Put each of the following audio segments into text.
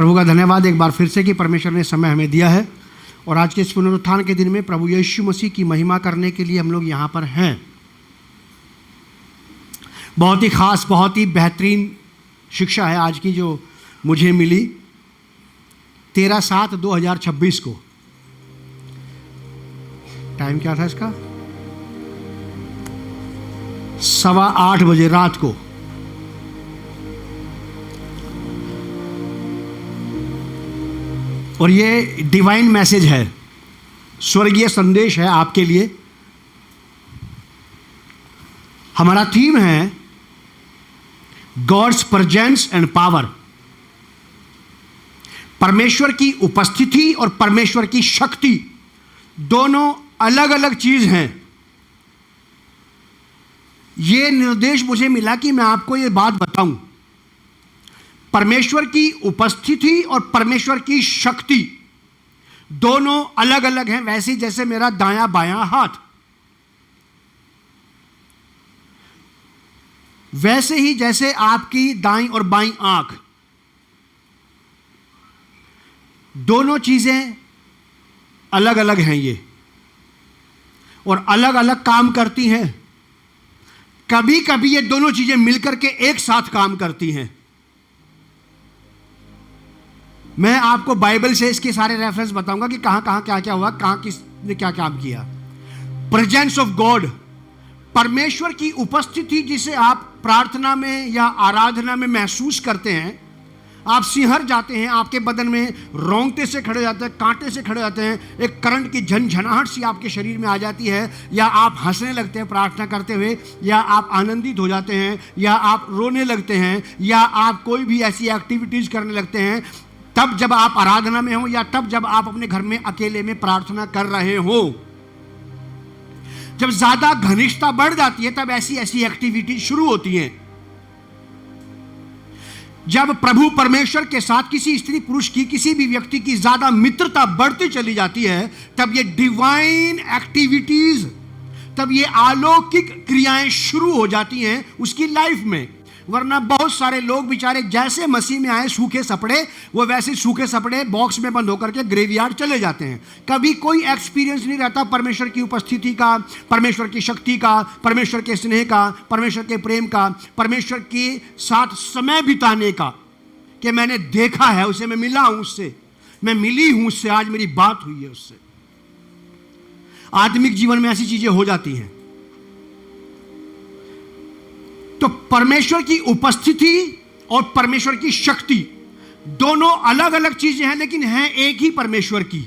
प्रभु का धन्यवाद एक बार फिर से कि परमेश्वर ने समय हमें दिया है और आज के इस पुनरुत्थान के दिन में प्रभु यीशु मसीह की महिमा करने के लिए हम लोग यहाँ पर हैं। बहुत ही ख़ास, बहुत ही बेहतरीन शिक्षा है आज की जो मुझे मिली 13/7/2026 को। टाइम क्या था इसका? 8:15 बजे रात को। और ये डिवाइन मैसेज है, स्वर्गीय संदेश है आपके लिए। हमारा थीम है गॉड्स प्रेजेंस एंड पावर। परमेश्वर की उपस्थिति और परमेश्वर की शक्ति दोनों अलग अलग चीज हैं। ये निर्देश मुझे मिला कि मैं आपको ये बात बताऊं। परमेश्वर की उपस्थिति और परमेश्वर की शक्ति दोनों अलग अलग हैं, वैसे जैसे मेरा दायां बायां हाथ। वैसे ही जैसे आपकी दाईं और बाईं आंख, दोनों चीजें अलग अलग हैं ये, और अलग अलग काम करती हैं। कभी कभी ये दोनों चीजें मिलकर के एक साथ काम करती हैं। मैं आपको बाइबल से इसके सारे रेफरेंस बताऊंगा कि कहां कहां क्या क्या हुआ, कहां किसने क्या काम किया। प्रेजेंस ऑफ गॉड, परमेश्वर की उपस्थिति जिसे आप प्रार्थना में या आराधना में महसूस करते हैं। आप सिहर जाते हैं, आपके बदन में रोंगटे से खड़े हो जाते हैं, कांटे से खड़े हो जाते हैं, एक करंट की झनझनाहट सी आपके शरीर में आ जाती है, या आप हंसने लगते हैं प्रार्थना करते हुए, या आप आनंदित हो जाते हैं, या आप रोने लगते हैं, या आप कोई भी ऐसी एक्टिविटीज करने लगते हैं। तब जब आप आराधना में हो या तब जब आप अपने घर में अकेले में प्रार्थना कर रहे हो, जब ज्यादा घनिष्ठता बढ़ जाती है तब ऐसी ऐसी एक्टिविटी शुरू होती हैं। जब प्रभु परमेश्वर के साथ किसी स्त्री पुरुष की, किसी भी व्यक्ति की ज्यादा मित्रता बढ़ती चली जाती है, तब ये डिवाइन एक्टिविटीज, तब ये अलौकिक क्रियाएं शुरू हो जाती हैं उसकी लाइफ में। वरना बहुत सारे लोग बेचारे जैसे मसीह में आए सूखे सपड़े, वो वैसे सूखे सपड़े बॉक्स में बंद होकर के ग्रेवयार्ड चले जाते हैं। कभी कोई एक्सपीरियंस नहीं रहता परमेश्वर की उपस्थिति का, परमेश्वर की शक्ति का, परमेश्वर के स्नेह का, परमेश्वर के प्रेम का, परमेश्वर के साथ समय बिताने का, कि मैंने देखा है उसे, मैं मिला हूं उससे, मैं मिली हूं उससे, आज मेरी बात हुई है उससे। आत्मिक जीवन में ऐसी चीजें हो जाती हैं। तो परमेश्वर की उपस्थिति और परमेश्वर की शक्ति दोनों अलग अलग चीजें हैं, लेकिन हैं एक ही परमेश्वर की।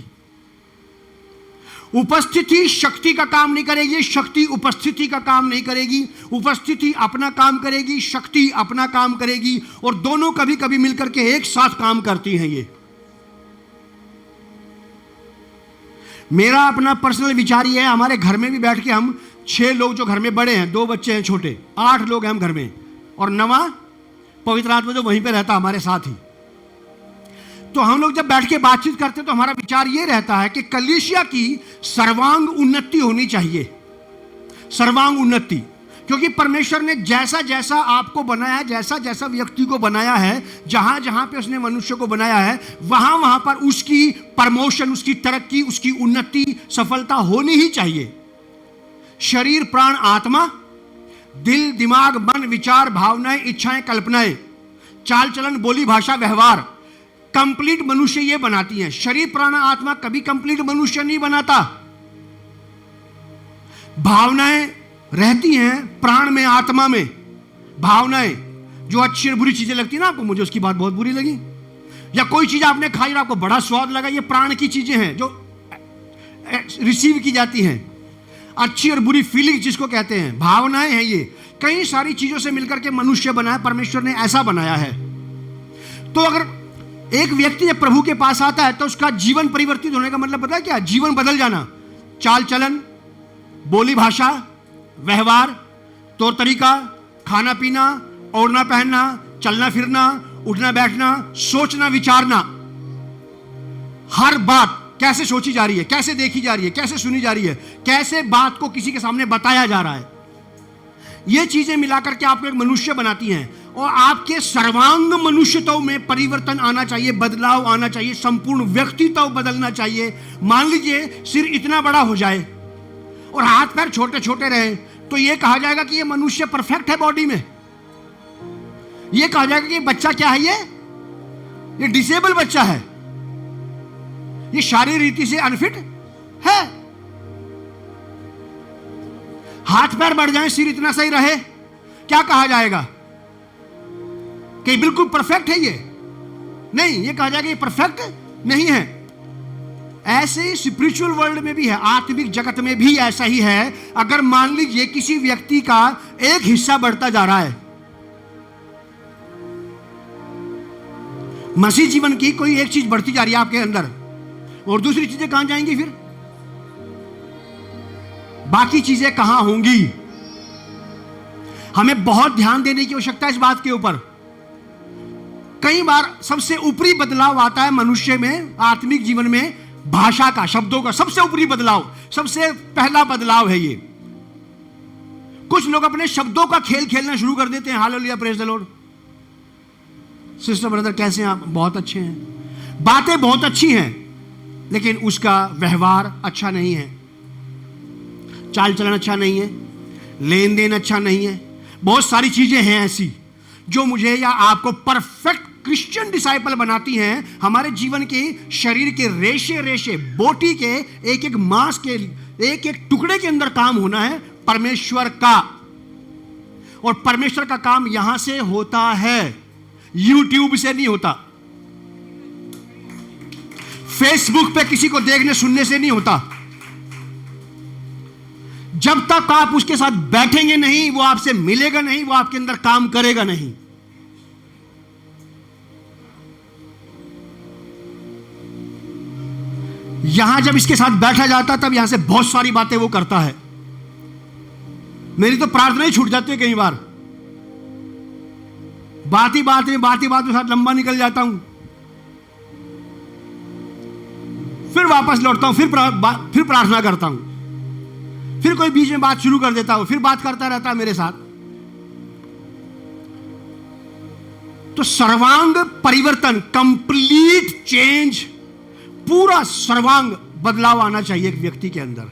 उपस्थिति शक्ति का काम नहीं करेगी, शक्ति उपस्थिति का काम नहीं करेगी। उपस्थिति अपना काम करेगी, शक्ति अपना काम करेगी, और दोनों कभी कभी मिलकर के एक साथ काम करती हैं। ये मेरा अपना पर्सनल विचार ये है। हमारे घर में भी बैठ के हम 6 लोग जो घर में बड़े हैं, 2 बच्चे हैं छोटे, 8 लोग हैं हम घर में, और 9वां पवित्र आत्मा जो वहीं पे रहता हमारे साथ ही। तो हम लोग जब बैठ के बातचीत करते हैं तो हमारा विचार ये रहता है कि कलीसिया की सर्वांग उन्नति होनी चाहिए, सर्वांग उन्नति। क्योंकि परमेश्वर ने जैसा जैसा आपको बनाया है, जैसा जैसा व्यक्ति को बनाया है, जहां जहां पे उसने मनुष्य को बनाया है, वहां वहां पर उसकी प्रमोशन, उसकी तरक्की, उसकी उन्नति, सफलता होनी ही चाहिए। शरीर, प्राण, आत्मा, दिल, दिमाग, मन, विचार, भावनाएं, इच्छाएं, कल्पनाएं, चाल चलन, बोली, भाषा, व्यवहार, कंप्लीट मनुष्य ये बनाती हैं। शरीर, प्राण, आत्मा कभी कंप्लीट मनुष्य नहीं बनाता। भावनाएं रहती हैं प्राण में, आत्मा में। भावनाएं जो अच्छी और बुरी चीजें लगती है ना आपको, मुझे उसकी बात बहुत बुरी लगी, या कोई चीज आपने खाई और आपको बड़ा स्वाद लगा, ये प्राण की चीजें हैं जो रिसीव की जाती हैं। अच्छी और बुरी फीलिंग जिसको कहते हैं, भावनाएं हैं। ये कई सारी चीजों से मिलकर के मनुष्य बनाया, परमेश्वर ने ऐसा बनाया है। तो अगर एक व्यक्ति जब प्रभु के पास आता है तो उसका जीवन परिवर्तित होने का मतलब पता है क्या? जीवन बदल जाना। चाल चलन, बोली भाषा, व्यवहार, तौर तरीका, खाना पीना, ओढ़ना पहनना, चलना फिरना, उठना बैठना, सोचना विचारना, हर बात कैसे सोची जा रही है, कैसे देखी जा रही है, कैसे सुनी जा रही है, कैसे बात को किसी के सामने बताया जा रहा है, ये चीजें मिलाकर के आपको एक मनुष्य बनाती हैं। और आपके सर्वांग मनुष्यत्व में परिवर्तन आना चाहिए, बदलाव आना चाहिए, संपूर्ण व्यक्तित्व बदलना चाहिए। मान लीजिए सिर इतना बड़ा हो जाए और हाथ पैर छोटे छोटे रहे, तो यह कहा जाएगा कि यह मनुष्य परफेक्ट है बॉडी में। यह कहा जाएगा कि बच्चा क्या है, ये डिसेबल बच्चा है, ये शारीरिक रीति से अनफिट है। हाथ पैर बढ़ जाए, सिर इतना सही रहे, क्या कहा जाएगा कि बिल्कुल परफेक्ट है ये? नहीं, ये कहा जाएगा ये परफेक्ट नहीं है। ऐसे स्पिरिचुअल वर्ल्ड में भी है, आत्मिक जगत में भी ऐसा ही है। अगर मान लीजिए किसी व्यक्ति का एक हिस्सा बढ़ता जा रहा है, मसीह जीवन की कोई एक चीज बढ़ती जा रही है आपके अंदर, और दूसरी चीजें कहां जाएंगी? फिर बाकी चीजें कहां होंगी? हमें बहुत ध्यान देने की आवश्यकता है इस बात के ऊपर। कई बार सबसे ऊपरी बदलाव आता है मनुष्य में, आत्मिक जीवन में, भाषा का, शब्दों का सबसे ऊपरी बदलाव, सबसे पहला बदलाव है ये। कुछ लोग अपने शब्दों का खेल खेलना शुरू कर देते हैं। Hallelujah, praise the Lord. Sister brother कैसे हैं आप? बहुत अच्छे हैं। बातें बहुत अच्छी हैं, लेकिन उसका व्यवहार अच्छा नहीं है, चाल चलन अच्छा नहीं है, लेन देन अच्छा नहीं है। बहुत सारी चीजें हैं ऐसी जो मुझे या आपको परफेक्ट क्रिश्चियन डिसाइपल बनाती हैं। हमारे जीवन के शरीर के रेशे रेशे, बोटी के एक एक मांस के एक एक टुकड़े के अंदर काम होना है परमेश्वर का। और परमेश्वर का काम यहां से होता है, यूट्यूब से नहीं होता, फेसबुक पे किसी को देखने सुनने से नहीं होता। जब तक आप उसके साथ बैठेंगे नहीं, वो आपसे मिलेगा नहीं, वो आपके अंदर काम करेगा नहीं। यहां जब इसके साथ बैठा जाता, तब यहां से बहुत सारी बातें वो करता है। मेरी तो प्रार्थना ही छूट जाती है कई बार, बात ही बात के साथ लंबा निकल जाता हूं, फिर वापस लौटता हूं, फिर प्रार्थना करता हूं, फिर कोई बीच में बात शुरू कर देता हूं, फिर बात करता रहता है मेरे साथ। तो सर्वांग परिवर्तन, कंप्लीट चेंज, पूरा सर्वांग बदलाव आना चाहिए एक व्यक्ति के अंदर।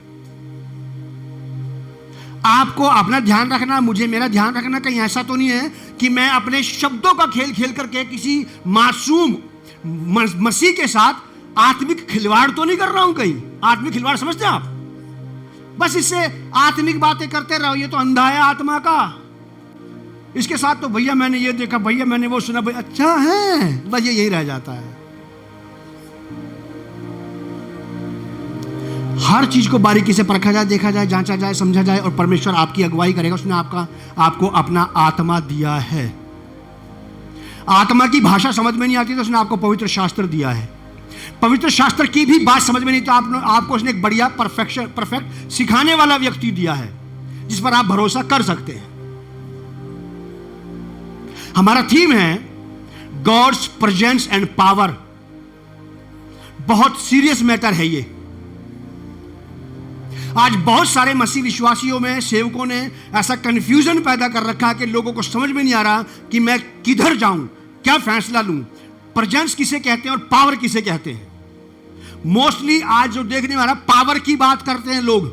आपको अपना ध्यान रखना, मुझे मेरा ध्यान रखना। कहीं ऐसा तो नहीं है कि मैं अपने शब्दों का खेल खेल करके किसी मासूम मसीह के साथ आत्मिक खिलवाड़ तो नहीं कर रहा हूं। कहीं आत्मिक खिलवाड़ समझते हैं आप? बस इससे आत्मिक बातें करते रहो, ये तो अंधा है आत्मा का, इसके साथ तो भैया मैंने ये देखा, भैया मैंने वो सुना, भैया अच्छा है, बस ये यही रह जाता है। हर चीज को बारीकी से परखा जाए, देखा जाए, जांचा जाए, समझा जाए, और परमेश्वर आपकी अगुवाई करेगा। उसने आपको अपना आत्मा दिया है। आत्मा की भाषा समझ में नहीं आती तो उसने आपको पवित्र शास्त्र दिया है। पवित्र शास्त्र की भी बात समझ में नहीं तो आपको उसने एक बढ़िया परफेक्ट सिखाने वाला व्यक्ति दिया है, जिस पर आप भरोसा कर सकते हैं। हमारा थीम है गॉड्स प्रेजेंस एंड पावर। बहुत सीरियस मैटर है ये। आज बहुत सारे मसीह विश्वासियों में, सेवकों ने ऐसा कंफ्यूजन पैदा कर रखा है कि लोगों को समझ में नहीं आ रहा कि मैं किधर जाऊं, क्या फैसला लूं, प्रेजेंस किसे कहते हैं और पावर किसे कहते हैं। मोस्टली आज जो देखने वाला, पावर की बात करते हैं लोग।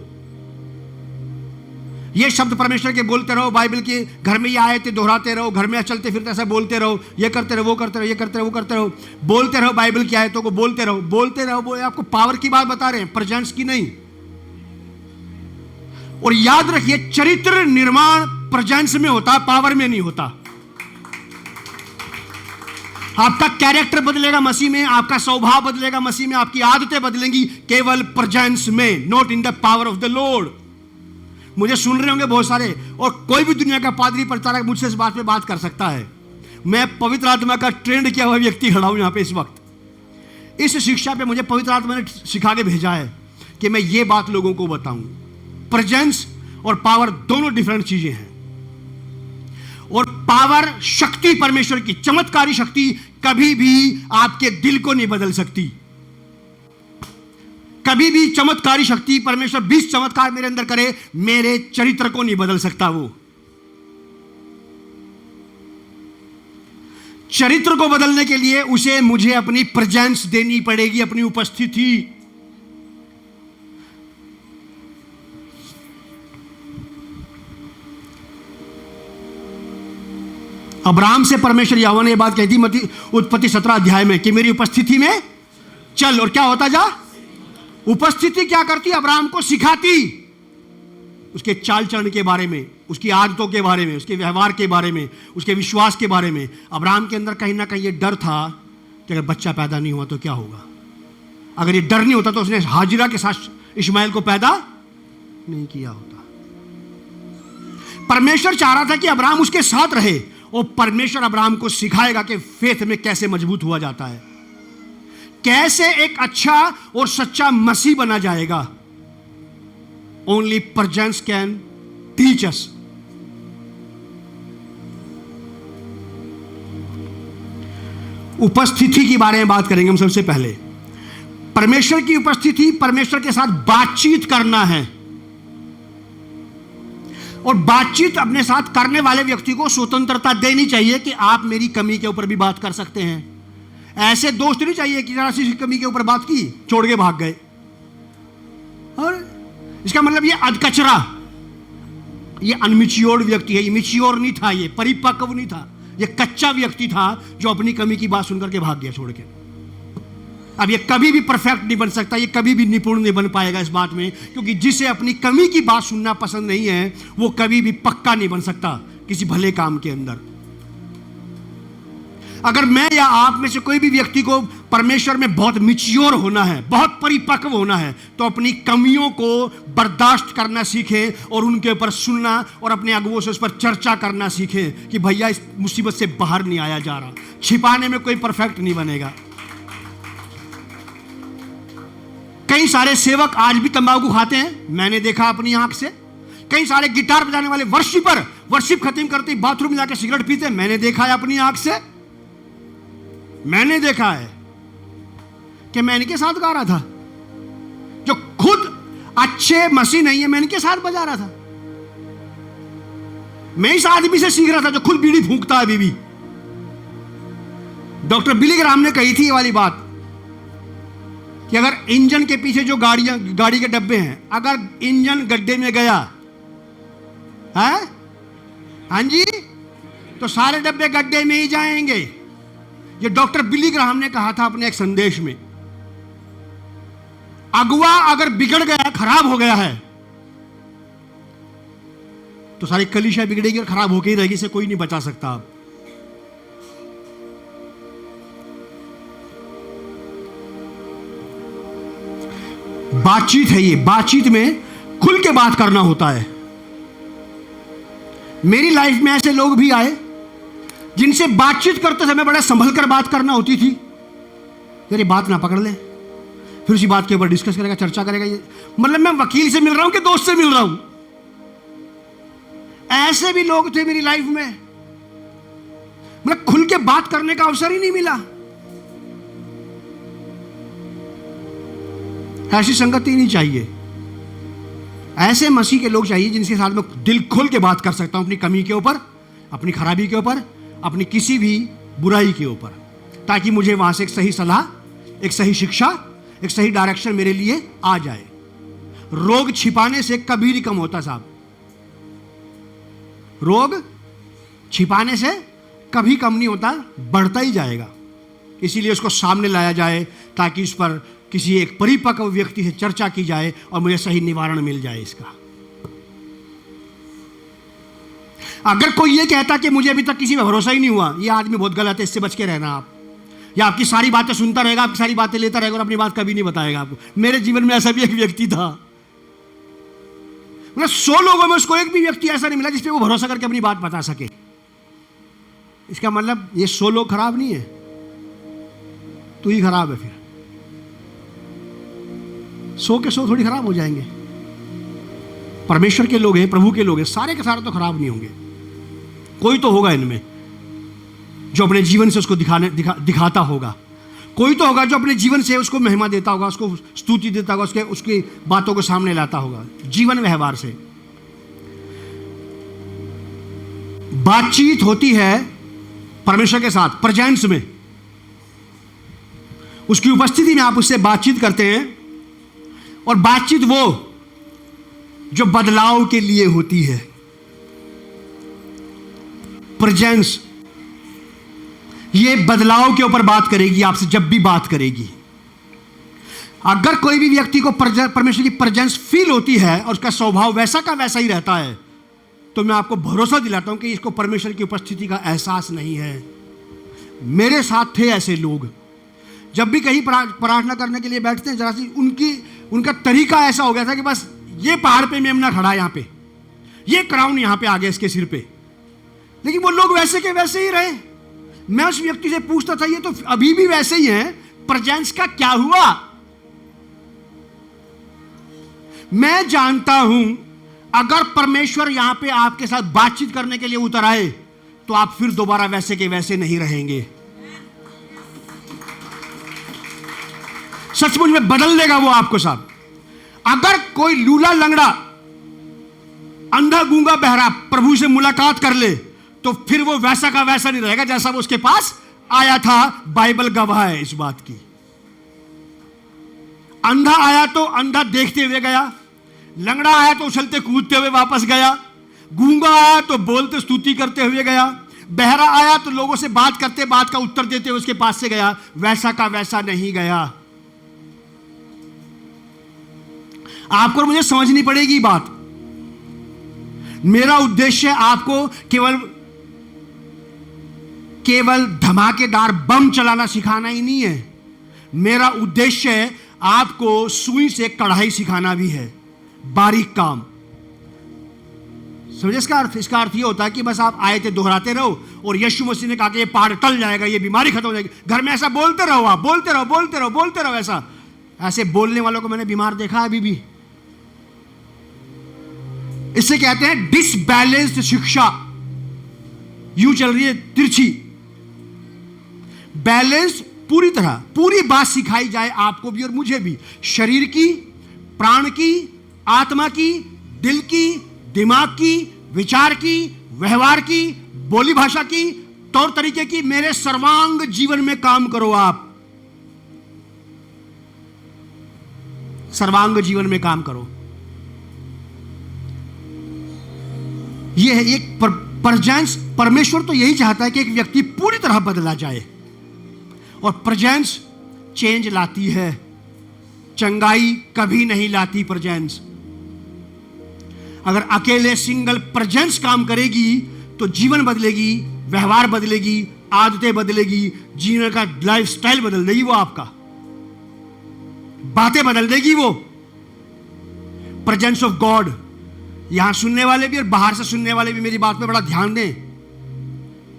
ये शब्द परमेश्वर के बोलते रहो, बाइबल के घर में ये आयतें दोहराते रहो, घर में चलते फिरते ऐसा बोलते रहो, ये करते रहो, वो करते रहो, ये करते रहो, वो करते रहो, बोलते रहो, बाइबल की आयतों को बोलते रहो। वो आपको पावर की बात बता रहे हैं, प्रेजेंस की नहीं। और याद रखिए, चरित्र निर्माण प्रेजेंस में होता है, पावर में नहीं होता। आपका कैरेक्टर बदलेगा मसीह में, आपका स्वभाव बदलेगा मसीह में, आपकी आदतें बदलेंगी केवल प्रेजेंस में, not in the power of the Lord. मुझे सुन रहे होंगे बहुत सारे, और कोई भी दुनिया का पादरी प्रचारक मुझसे इस बात पे बात कर सकता है। मैं पवित्र आत्मा का ट्रेंड किया हुआ व्यक्ति खड़ा हूं यहां पे इस वक्त। इस शिक्षा पे मुझे पवित्र आत्मा ने सिखा के भेजा है कि मैं ये बात लोगों को बताऊं। प्रेजेंस और पावर दोनों डिफरेंट चीजें हैं। और पावर, शक्ति परमेश्वर की चमत्कारी शक्ति कभी भी आपके दिल को नहीं बदल सकती। कभी भी चमत्कारी शक्ति, परमेश्वर 20 चमत्कार मेरे अंदर करे, मेरे चरित्र को नहीं बदल सकता वो। चरित्र को बदलने के लिए उसे मुझे अपनी प्रेजेंस देनी पड़ेगी, अपनी उपस्थिति। अब्राहम से परमेश्वर यहोवा ने यह बात कही थी उत्पत्ति 17 अध्याय में कि मेरी उपस्थिति में चल, और क्या होता जा? उपस्थिति क्या करती? अब्राहम को सिखाती, उसके चाल चलन के बारे में, उसकी आदतों के बारे में, उसके व्यवहार के बारे में, उसके विश्वास के बारे में। अब्राहम के अंदर कहीं ना कहीं ये डर था कि अगर बच्चा पैदा नहीं हुआ तो क्या होगा। अगर ये डर नहीं होता तो उसने हाजिरा के साथ इश्माइल को पैदा नहीं किया होता। परमेश्वर चाह रहा था कि अब्राहम उसके साथ रहे, और परमेश्वर अब्राहम को सिखाएगा कि फेथ में कैसे मजबूत हुआ जाता है, कैसे एक अच्छा और सच्चा मसीह बना जाएगा। Only presence can teach us. उपस्थिति के बारे में बात करेंगे हम। सबसे पहले परमेश्वर की उपस्थिति, परमेश्वर के साथ बातचीत करना है, और बातचीत अपने साथ करने वाले व्यक्ति को स्वतंत्रता देनी चाहिए कि आप मेरी कमी के ऊपर भी बात कर सकते हैं। ऐसे दोस्त नहीं चाहिए कि जरा सी कमी के ऊपर बात की, छोड़ के भाग गए। और इसका मतलब ये अधकचरा, ये अनमिच्योर्ड व्यक्ति है। ये मिच्योर नहीं था, ये परिपक्व नहीं था, ये कच्चा व्यक्ति था जो अपनी कमी की बात सुनकर के भाग गया छोड़ के। अब ये कभी भी परफेक्ट नहीं बन सकता, ये कभी भी निपुण नहीं बन पाएगा इस बात में, क्योंकि जिसे अपनी कमी की बात सुनना पसंद नहीं है वो कभी भी पक्का नहीं बन सकता किसी भले काम के अंदर। अगर मैं या आप में से कोई भी व्यक्ति को परमेश्वर में बहुत मिच्योर होना है, बहुत परिपक्व होना है, तो अपनी कमियों को बर्दाश्त करना सीखें और उनके ऊपर सुनना और अपने अगुओं से उस पर चर्चा करना सीखें कि भैया इस मुसीबत से बाहर नहीं आया जा रहा। छिपाने में कोई परफेक्ट नहीं बनेगा। कई सारे सेवक आज भी तंबाकू खाते हैं, मैंने देखा अपनी आंख से। कई सारे गिटार बजाने वाले वर्शिपर वर्शिप खत्म करते ही बाथरूम में जाकर सिगरेट पीते हैं, मैंने देखा है अपनी आंख से। मैंने देखा है कि मैं इनके साथ गा रहा था, जो खुद अच्छे मसीह नहीं है, मैं इनके साथ बजा रहा था। मैं इस आदमी से सीख रहा था जो खुद बीड़ी फूंकता है अभी भी। डॉक्टर बिली ग्राहम ने कही थी ये वाली बात कि अगर इंजन के पीछे जो गाड़ी के डब्बे हैं, अगर इंजन गड्ढे में गया है, हाँ जी, तो सारे डब्बे गड्ढे में ही जाएंगे। ये डॉक्टर बिली ग्राहम ने कहा था अपने एक संदेश में। अगुआ अगर बिगड़ गया, खराब हो गया है, तो सारी कलीसिया बिगड़ेगी और खराब होकर ही रहेगी, इसे कोई नहीं बचा सकता। आप बातचीत है, ये बातचीत में खुल के बात करना होता है। मेरी लाइफ में ऐसे लोग भी आए जिनसे बातचीत करते समय बड़ा संभल कर बात करना होती थी। यार ये बात ना पकड़ ले, फिर उसी बात के ऊपर डिस्कस करेगा, चर्चा करेगा। ये मतलब मैं वकील से मिल रहा हूं कि दोस्त से मिल रहा हूं। ऐसे भी लोग थे मेरी लाइफ में, मतलब खुल के बात करने का अवसर ही नहीं मिला। ऐसी संगति नहीं चाहिए। ऐसे मसीह के लोग चाहिए जिनके साथ में दिल खोल के बात कर सकता हूं, अपनी कमी के ऊपर, अपनी खराबी के ऊपर, अपनी किसी भी बुराई के ऊपर, ताकि मुझे वहां से एक सही सलाह, एक सही शिक्षा, एक सही डायरेक्शन मेरे लिए आ जाए। रोग छिपाने से कभी नहीं कम होता साहब। रोग छिपाने से कभी कम नहीं होता, बढ़ता ही जाएगा। इसीलिए उसको सामने लाया जाए ताकि उस पर किसी एक परिपक्व व्यक्ति से चर्चा की जाए और मुझे सही निवारण मिल जाए इसका। अगर कोई ये कहता कि मुझे अभी तक किसी पर भरोसा ही नहीं हुआ, ये आदमी बहुत गलत है, इससे बच के रहना आप। या आपकी सारी बातें सुनता रहेगा, आपकी सारी बातें लेता रहेगा और अपनी बात कभी नहीं बताएगा आपको। मेरे जीवन में ऐसा भी एक व्यक्ति था, मतलब 100 लोगों में उसको एक भी व्यक्ति ऐसा नहीं मिला जिस पे वो भरोसा करके अपनी बात बता सके। इसका मतलब ये 100 लोग खराब नहीं है, तू ही खराब है। फिर 100 के 100 थोड़ी खराब हो जाएंगे। परमेश्वर के लोग हैं, प्रभु के लोग हैं, सारे के सारे तो खराब नहीं होंगे। कोई तो होगा इनमें जो अपने जीवन से उसको दिखाता होगा। कोई तो होगा जो अपने जीवन से उसको महिमा देता होगा, उसको स्तुति देता होगा, उसकी बातों को सामने लाता होगा जीवन व्यवहार से। बातचीत होती है परमेश्वर के साथ प्रेजेंस में, उसकी उपस्थिति में आप उससे बातचीत करते हैं। और बातचीत वो जो बदलाव के लिए होती है। प्रेजेंस ये बदलाव के ऊपर बात करेगी आपसे जब भी बात करेगी। अगर कोई भी व्यक्ति को परमेश्वर की प्रेजेंस फील होती है और उसका स्वभाव वैसा का वैसा ही रहता है, तो मैं आपको भरोसा दिलाता हूं कि इसको परमेश्वर की उपस्थिति का एहसास नहीं है। मेरे साथ थे ऐसे लोग, जब भी कहीं प्रार्थना करने के लिए बैठते हैं, जरा सी उनका तरीका ऐसा हो गया था कि बस ये पहाड़ पे मेमना खड़ा है, यहां पे ये क्राउन यहां पे आ गया इसके सिर पे, लेकिन वो लोग वैसे के वैसे ही रहे। मैं उस व्यक्ति से पूछता था, ये तो अभी भी वैसे ही है, प्रेजेंस का क्या हुआ? मैं जानता हूं अगर परमेश्वर यहां पे आपके साथ बातचीत करने के लिए उतर आए तो आप फिर दोबारा वैसे के वैसे नहीं रहेंगे। सचमुच में बदल देगा वो आपको साहब। अगर कोई लूला लंगड़ा, अंधा गूंगा बहरा प्रभु से मुलाकात कर ले तो फिर वो वैसा का वैसा नहीं रहेगा जैसा वो उसके पास आया था। बाइबल गवाह है इस बात की। अंधा आया तो अंधा देखते हुए गया, लंगड़ा आया तो उछलते कूदते हुए वापस गया, गूंगा आया तो बोलते स्तुति करते हुए गया, बहरा आया तो लोगों से बात करते, बात का उत्तर देते हुए उसके पास से गया, वैसा का वैसा नहीं गया। आपको और मुझे समझनी पड़ेगी बात। मेरा उद्देश्य आपको केवल धमाकेदार बम चलाना सिखाना ही नहीं है। मेरा उद्देश्य आपको सुई से कढ़ाई सिखाना भी है, बारीक काम। समझे इसका अर्थ? इसका अर्थ ये होता है कि बस आप आए थे दोहराते रहो, और यीशु मसीह ने कहा कि ये पहाड़ टल जाएगा, ये बीमारी खत्म हो जाएगी, घर में ऐसा बोलते रहो, आप बोलते रहो बोलते रहो बोलते रहो। ऐसे बोलने वालों को मैंने बीमार देखा अभी भी। इससे कहते हैं डिसबैलेंस्ड शिक्षा। यूं चल रही है तिरछी। बैलेंस पूरी तरह, पूरी बात सिखाई जाए आपको भी और मुझे भी, शरीर की, प्राण की, आत्मा की, दिल की, दिमाग की, विचार की, व्यवहार की, बोली भाषा की, तौर तरीके की, मेरे सर्वांग जीवन में काम करो। आप सर्वांग जीवन में काम करो। यह है एक प्रेजेंस। परमेश्वर तो यही चाहता है कि एक व्यक्ति पूरी तरह बदला जाए, और प्रेजेंस चेंज लाती है, चंगाई कभी नहीं लाती प्रेजेंस। अगर अकेले सिंगल प्रेजेंस काम करेगी तो जीवन बदलेगी, व्यवहार बदलेगी, आदतें बदलेगी, जीने का लाइफस्टाइल बदल देगी वो, आपका बातें बदल देगी वो। Presence of God. यहां सुनने वाले भी और बाहर से सुनने वाले भी मेरी बात पे बड़ा ध्यान दें।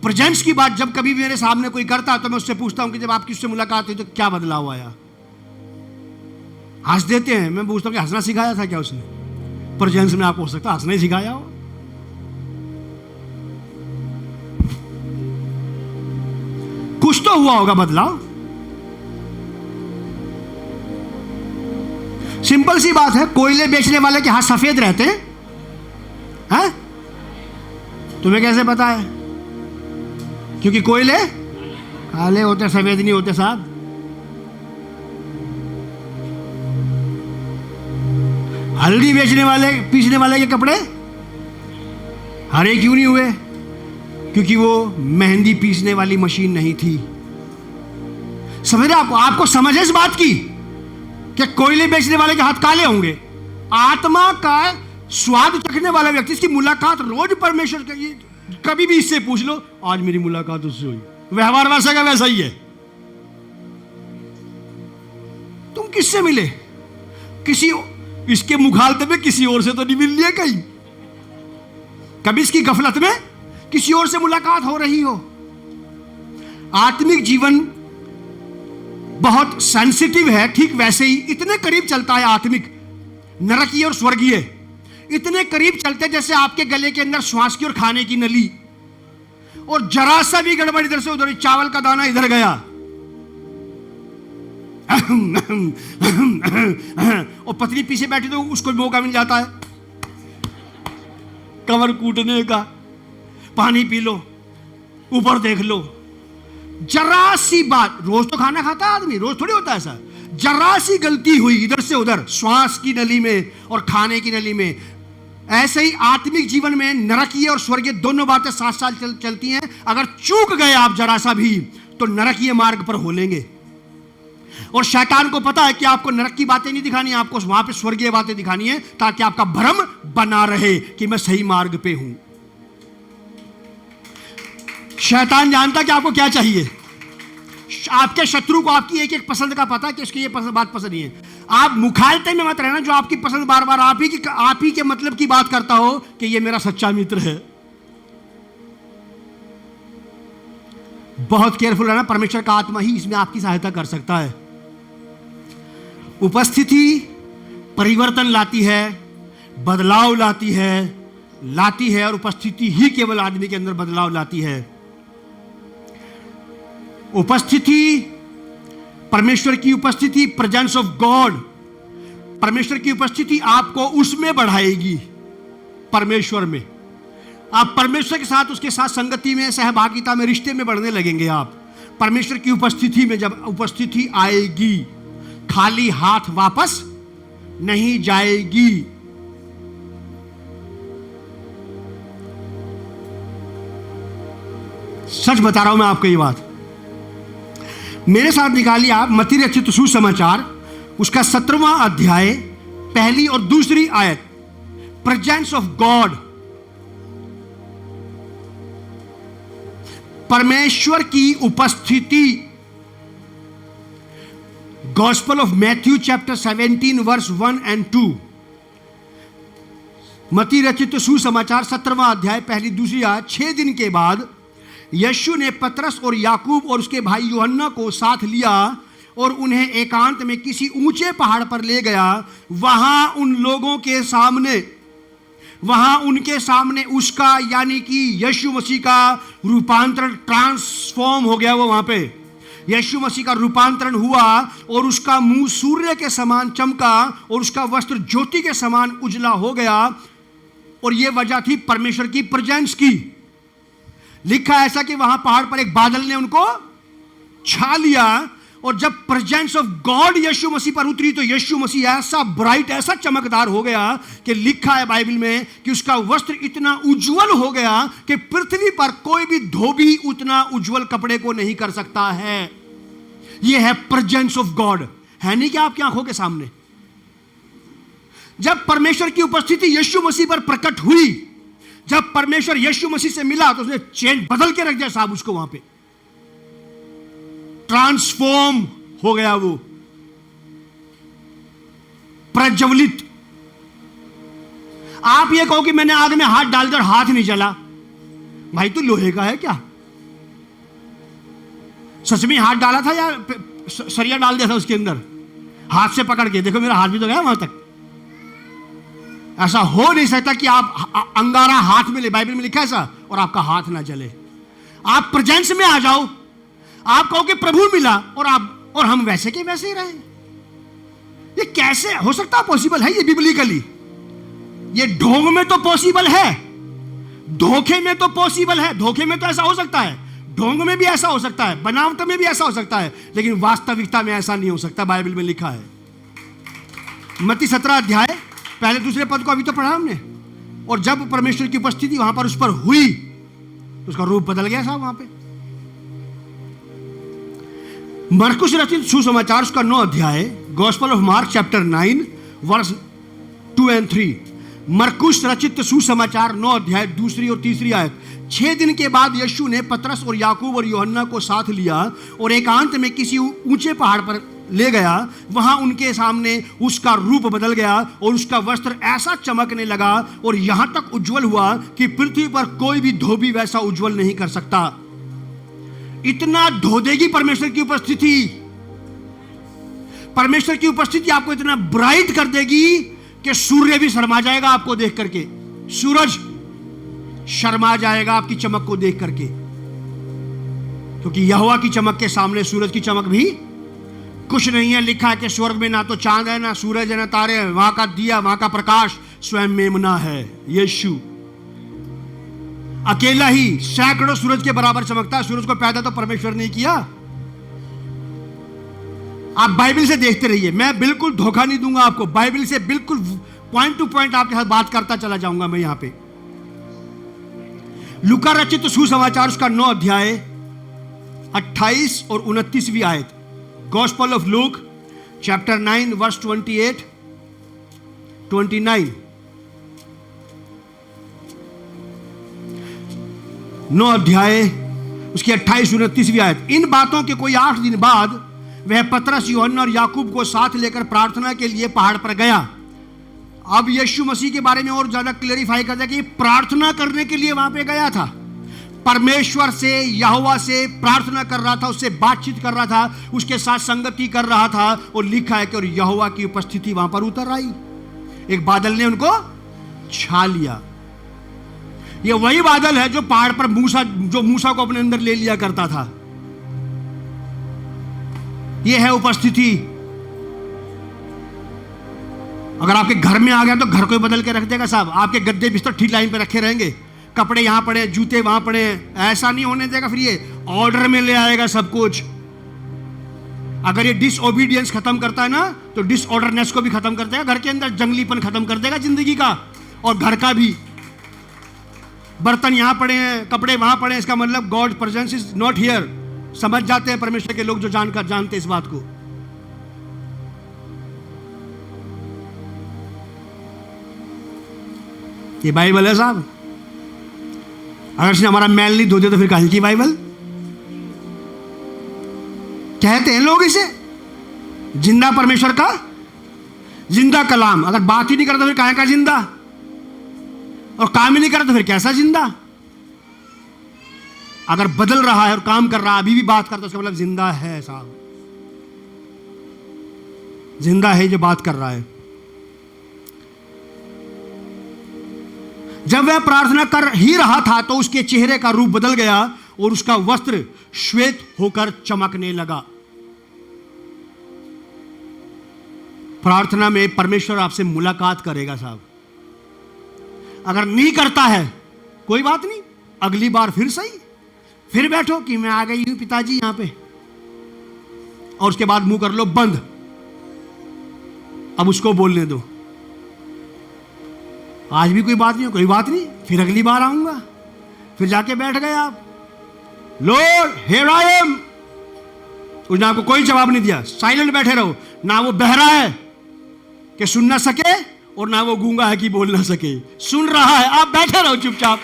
प्रेजेंस की बात जब कभी भी मेरे सामने कोई करता है तो मैं उससे पूछता हूं कि जब आपकी उससे मुलाकात हुई तो क्या बदलाव आया? हंस देते हैं। मैं पूछता हूं कि हंसना सिखाया था क्या उसने? प्रेजेंस में आपको हो सकता है हंसना ही सिखाया हो। कुछ तो हुआ होगा बदलाव। सिंपल सी बात है, कोयले बेचने वाले के हाथ सफेद रहते हैं, हैं? तुम्हें कैसे पता है? क्योंकि कोयले काले होते, सफेद नहीं होते साहब। हल्दी बेचने वाले, पीसने वाले के कपड़े हरे क्यों नहीं हुए? क्योंकि वो मेहंदी पीसने वाली मशीन नहीं थी। समझ रहे? आपको समझ है इस बात की कि कोयले बेचने वाले के हाथ काले होंगे? आत्मा का स्वाद चखने वाला व्यक्ति, इसकी मुलाकात रोज परमेश्वर की, कभी भी इससे पूछ लो आज मेरी मुलाकात उससे हुई, व्यवहार वैसा का वैसा ही है। तुम किससे मिले? किसी इसके मुखालते में किसी और से तो नहीं मिल लिया कहीं? कभी इसकी गफलत में किसी और से मुलाकात हो रही हो? आत्मिक जीवन बहुत सेंसिटिव है। ठीक वैसे ही इतने करीब चलता है आत्मिक, नरकीय और स्वर्गीय इतने करीब चलते जैसे आपके गले के अंदर श्वास की और खाने की नली, और जरा सा भी गड़बड़ इधर से उधर, चावल का दाना इधर गया और पत्नी पीछे बैठी तो उसको मौका मिल जाता है कमर कूटने का। पानी पी लो, ऊपर देख लो, जरा सी बात, रोज तो खाना खाता है आदमी, रोज थोड़ी होता है ऐसा, जरा सी गलती हुई इधर से उधर, श्वास की नली में और खाने की नली में, ऐसे ही आत्मिक जीवन में नरकीय और स्वर्गीय दोनों बातें साथ साथ चलती हैं। अगर चूक गए आप जरा सा भी तो नरकीय मार्ग पर हो लेंगे। और शैतान को पता है कि आपको नरक की बातें नहीं दिखानी है, आपको वहां पे स्वर्गीय बातें दिखानी है, ताकि आपका भ्रम बना रहे कि मैं सही मार्ग पे हूं। शैतान जानता कि आपको क्या चाहिए। आपके शत्रु को आपकी एक एक पसंद का पता है कि उसकी ये बात पसंद नहीं है। आप मुखालते में मत रहना जो आपकी पसंद बार बार आप ही के मतलब की बात करता हो कि ये मेरा सच्चा मित्र है। बहुत केयरफुल रहना, परमेश्वर का आत्मा ही इसमें आपकी सहायता कर सकता है। उपस्थिति परिवर्तन लाती है, बदलाव लाती है और उपस्थिति ही केवल आदमी के अंदर बदलाव लाती है। उपस्थिति, परमेश्वर की उपस्थिति, प्रेजेंस ऑफ गॉड, परमेश्वर की उपस्थिति आपको उसमें बढ़ाएगी, परमेश्वर में। आप परमेश्वर के साथ, उसके साथ संगति में, सहभागिता में, रिश्ते में बढ़ने लगेंगे आप परमेश्वर की उपस्थिति में। जब उपस्थिति आएगी, खाली हाथ वापस नहीं जाएगी। सच बता रहा हूं मैं आपको ये बात। मेरे साथ निकालिए आप मत्ती रचित सुसमाचार, उसका 17वां अध्याय, पहली और दूसरी आयत। प्रेजेंस ऑफ गॉड, परमेश्वर की उपस्थिति। Gospel of Matthew chapter 17 verse 1 और 2। मत्ती रचित सुसमाचार 17वां अध्याय, पहली दूसरी आयत। 6 दिन के बाद यीशु ने पतरस और याकूब और उसके भाई यूहन्ना को साथ लिया और उन्हें एकांत में किसी ऊंचे पहाड़ पर ले गया। वहां उनके सामने उसका, यानी कि यीशु मसीह का रूपांतरण, ट्रांसफॉर्म हो गया। वो वहां पे यीशु मसीह का रूपांतरण हुआ और उसका मुंह सूर्य के समान चमका और उसका वस्त्र ज्योति के समान उजला हो गया। और यह वजह थी परमेश्वर की प्रेजेंस की। लिखा ऐसा कि वहां पहाड़ पर एक बादल ने उनको छा लिया और जब प्रेजेंस ऑफ गॉड यीशु मसीह पर उतरी तो यीशु मसीह ऐसा ब्राइट, ऐसा चमकदार हो गया कि लिखा है बाइबल में कि उसका वस्त्र इतना उज्जवल हो गया कि पृथ्वी पर कोई भी धोबी उतना उज्जवल कपड़े को नहीं कर सकता है। यह है प्रेजेंस ऑफ गॉड। है नहीं कि आपकी आंखों के सामने जब परमेश्वर की उपस्थिति यीशु मसीह पर प्रकट हुई, जब परमेश्वर यीशु मसीह से मिला तो उसने चेंज बदल के रख दिया साहब उसको। वहां पे ट्रांसफॉर्म हो गया, वो प्रज्वलित। आप ये कहो कि मैंने आग में हाथ डालकर हाथ नहीं जला, भाई तू लोहे का है क्या? सच में हाथ डाला था या सरिया डाल दिया था उसके अंदर हाथ से पकड़ के? देखो मेरा हाथ भी तो गया वहां तक। ऐसा हो नहीं सकता कि आप अंगारा हाथ में ले, बाइबल में लिखा है ऐसा, और आपका हाथ ना जले। आप प्रेजेंस में आ जाओ, आप कहो कि प्रभु मिला और हम वैसे के वैसे ही रहे। ये कैसे हो सकता है? पॉसिबल है ये बिब्लिकली। ये ढोंग में तो पॉसिबल है, धोखे में तो पॉसिबल है। धोखे में तो ऐसा हो सकता है, ढोंग में भी ऐसा हो सकता है, बनावट में भी ऐसा हो सकता है, लेकिन वास्तविकता में ऐसा नहीं हो सकता। बाइबल में लिखा है, मत्ती 17 अध्याय पहले दूसरे पद को अभी तो पढ़ा हमने। और जब परमेश्वर की उपस्थिति वहां पर उस पर हुई तो उसका रूप बदल गया साहब वहां पे। मरकुस रचित सुसमाचार उसका 9 अध्याय, gospel of Mark chapter 9 verse 2 और 3। मरकुस रचित सुसमाचार 9 अध्याय, दूसरी और तीसरी आयत। 6 दिन के बाद यीशु ने पतरस और याकूब और यूहन्ना को साथ लिया और एकांत में किसी ऊंचे पहाड़ पर ले गया। वहां उनके सामने उसका रूप बदल गया और उसका वस्त्र ऐसा चमकने लगा और यहां तक उज्जवल हुआ कि पृथ्वी पर कोई भी धोबी वैसा उज्जवल नहीं कर सकता। इतना धो देगी परमेश्वर की उपस्थिति। परमेश्वर की उपस्थिति आपको इतना ब्राइट कर देगी कि सूर्य भी शर्मा जाएगा आपको देख करके। सूरज शर्मा जाएगा आपकी चमक को देख करके, क्योंकि यहोवा की चमक के सामने सूरज की चमक भी कुछ नहीं है। लिखा है कि स्वर्ग में ना तो चांद है, ना सूरज है, ना तारे हैं, वहां का दिया, वहां का प्रकाश स्वयं मेमना है, यीशु। अकेला ही सैकड़ों सूरज के बराबर चमकता है। सूरज को पैदा तो परमेश्वर ने किया। आप बाइबल से देखते रहिए, मैं बिल्कुल धोखा नहीं दूंगा आपको। बाइबल से बिल्कुल पॉइंट टू पॉइंट आपके साथ बात करता चला जाऊंगा मैं यहां पे। लूका रचित सुसमाचार उसका 9 अध्याय 28 और 29वीं आयत। Gospel of Luke chapter 9 verse 28 29। 9 अध्याय उसकी 28 29वीं आयत। इन बातों के कोई 8 दिन बाद वह पतरस, यूहन्ना और याकूब को साथ लेकर प्रार्थना के लिए पहाड़ पर गया। अब यीशु मसीह के बारे में और ज्यादा क्लेरिफाई करता है कि प्रार्थना करने के लिए वहां पे गया था। परमेश्वर से, यहोवा से प्रार्थना कर रहा था, उससे बातचीत कर रहा था, उसके साथ संगति कर रहा था। और लिखा है कि और यहोवा की उपस्थिति वहां पर उतर आई। एक बादल ने उनको छा लिया। ये वही बादल है जो पहाड़ पर मूसा को अपने अंदर ले लिया करता था। यह है उपस्थिति। अगर आपके घर में आ गया तो घर को ही बदल के रख देगा साहब। आपके गद्दे बिस्तर ठीक लाइन पे रखे रहेंगे, कपड़े यहां पड़े, जूते वहां पड़े, ऐसा नहीं होने देगा। फिर ये ऑर्डर में ले आएगा सब कुछ। अगर ये डिसओबीडियंस खत्म करता है ना, तो डिसऑर्डरनेस को भी खत्म कर देगा। घर के अंदर जंगलीपन खत्म कर देगा जिंदगी का और घर का भी। बर्तन यहां पड़े हैं, कपड़े वहां पड़े हैं, इसका मतलब God presence is not here. समझ जाते हैं परमेश्वर के लोग जो जानते इस बात को। ये बाइबल है साहब। अगर इसने हमारा मैल नहीं धो दिया तो फिर कहां की बाइबल? कहते हैं लोग इसे जिंदा परमेश्वर का जिंदा कलाम। अगर बात ही नहीं करता फिर कहां का जिंदा? और काम ही नहीं करता तो फिर कैसा जिंदा? अगर बदल रहा है और काम कर रहा है, अभी भी बात करता है, उसका मतलब जिंदा है साहब। जिंदा है जो बात कर रहा है। जब वह प्रार्थना कर ही रहा था तो उसके चेहरे का रूप बदल गया और उसका वस्त्र श्वेत होकर चमकने लगा। प्रार्थना में परमेश्वर आपसे मुलाकात करेगा साहब। अगर नहीं करता है कोई बात नहीं, अगली बार फिर सही, फिर बैठो कि मैं आ गई हूं पिताजी यहां पे, और उसके बाद मुंह कर लो बंद। अब उसको बोलने दो। आज भी कोई बात नहीं, कोई बात नहीं, फिर अगली बार आऊंगा। फिर जाके बैठ गए आप। Lord here I am. उसने आपको कोई जवाब नहीं दिया, साइलेंट बैठे रहो। ना वो बहरा है कि सुन ना सके और ना वो गूंगा है कि बोल ना सके। सुन रहा है, आप बैठे रहो चुपचाप।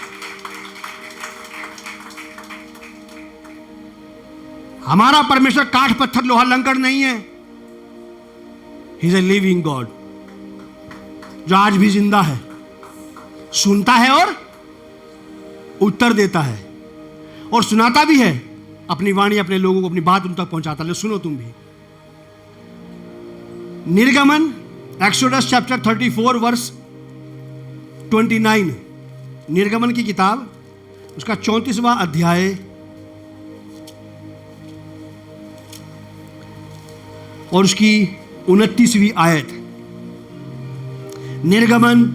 हमारा परमेश्वर काठ पत्थर लोहा लंकड़ नहीं है। He is a living God जो आज भी जिंदा है, सुनता है और उत्तर देता है और सुनाता भी है। अपनी वाणी अपने लोगों को, अपनी बात उन तक पहुंचाता है। सुनो तुम भी। निर्गमन एक्सोडस चैप्टर 34 वर्स 29। निर्गमन की किताब उसका 34वां अध्याय और उसकी 29वीं आयत। निर्गमन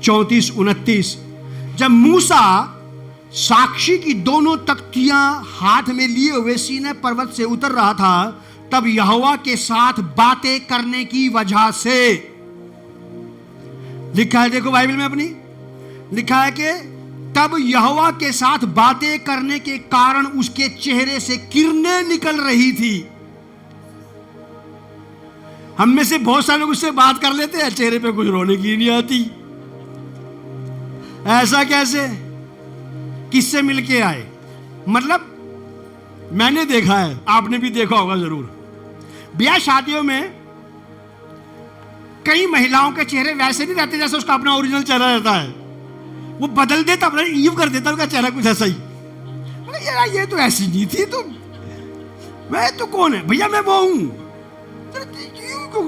34-29। जब मूसा साक्षी की दोनों तख्तियां हाथ में लिए हुए सीनै पर्वत से उतर रहा था, तब यहोवा के साथ बातें करने की वजह से, लिखा है देखो बाइबल में अपनी, लिखा है कि तब यहोवा के साथ बातें करने के कारण उसके चेहरे से किरणें निकल रही थी। हम में से बहुत सारे लोग उससे बात कर लेते हैं, चेहरे पे कुछ रोने की नहीं आती। ऐसा कैसे? किससे मिलके आए? मतलब मैंने देखा है, आपने भी देखा होगा जरूर। ब्याह शादियों में कई महिलाओं के चेहरे वैसे नहीं रहते जैसे उसका अपना ओरिजिनल चेहरा रहता है। वो बदल देता, अपना यूं कर देता, उसका चेहरा कुछ ऐसा ही। यार ये तो ऐसी नहीं थी, तो मैं तो कौन है भैया, मैं वो हूं।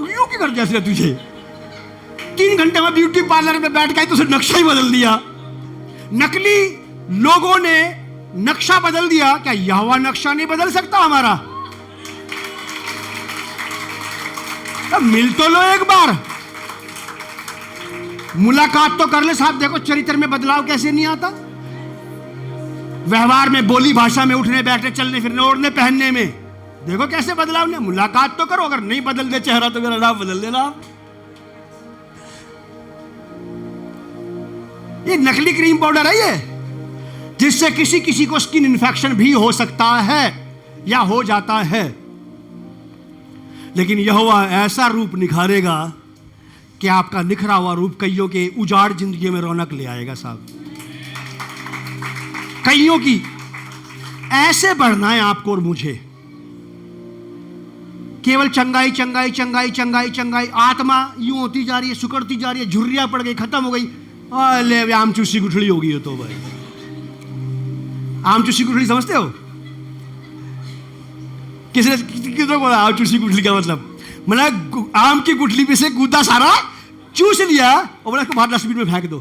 यूं क्यों कर दिया तुझे? 3 घंटे में ब्यूटी पार्लर में बैठ गए तो उसने नक्शा ही बदल दिया। नकली लोगों ने नक्शा बदल दिया। क्या यहोवा नक्शा नहीं बदल सकता हमारा? अब मिल तो लो एक बार, मुलाकात तो कर ले साहब। देखो चरित्र में बदलाव कैसे नहीं आता। व्यवहार में, बोली भाषा में, उठने बैठने, चलने फिरने, ओढ़ने पहनने में। देखो कैसे बदलाव ने। मुलाकात तो करो, अगर नहीं बदल दे चेहरा तो मेरा नाम बदल देना। ये नकली क्रीम पाउडर है ये, जिससे किसी किसी को स्किन इन्फेक्शन भी हो सकता है या हो जाता है। लेकिन यहोवा ऐसा रूप निखारेगा कि आपका निखरा हुआ रूप कईयों के उजाड़ जिंदगी में रौनक ले आएगा साहब। कईयों की ऐसे बढ़ना है आपको और मुझे। केवल चंगाई चंगाई चंगाई चंगाई चंगाई, आत्मा यूं होती जा रही है, सुकड़ती जा रही है, झुर्रियां पड़ गई, खत्म हो गई। ले आम चूसी गुठली होगी ये तो भाई। आम चूसी गुठली समझते हो? किसने बोला आम चूसी गुठली का मतलब आम की गुठली में से गूदा सारा चूस लिया और बोला बाहर डस्टबिन में फेंक दो।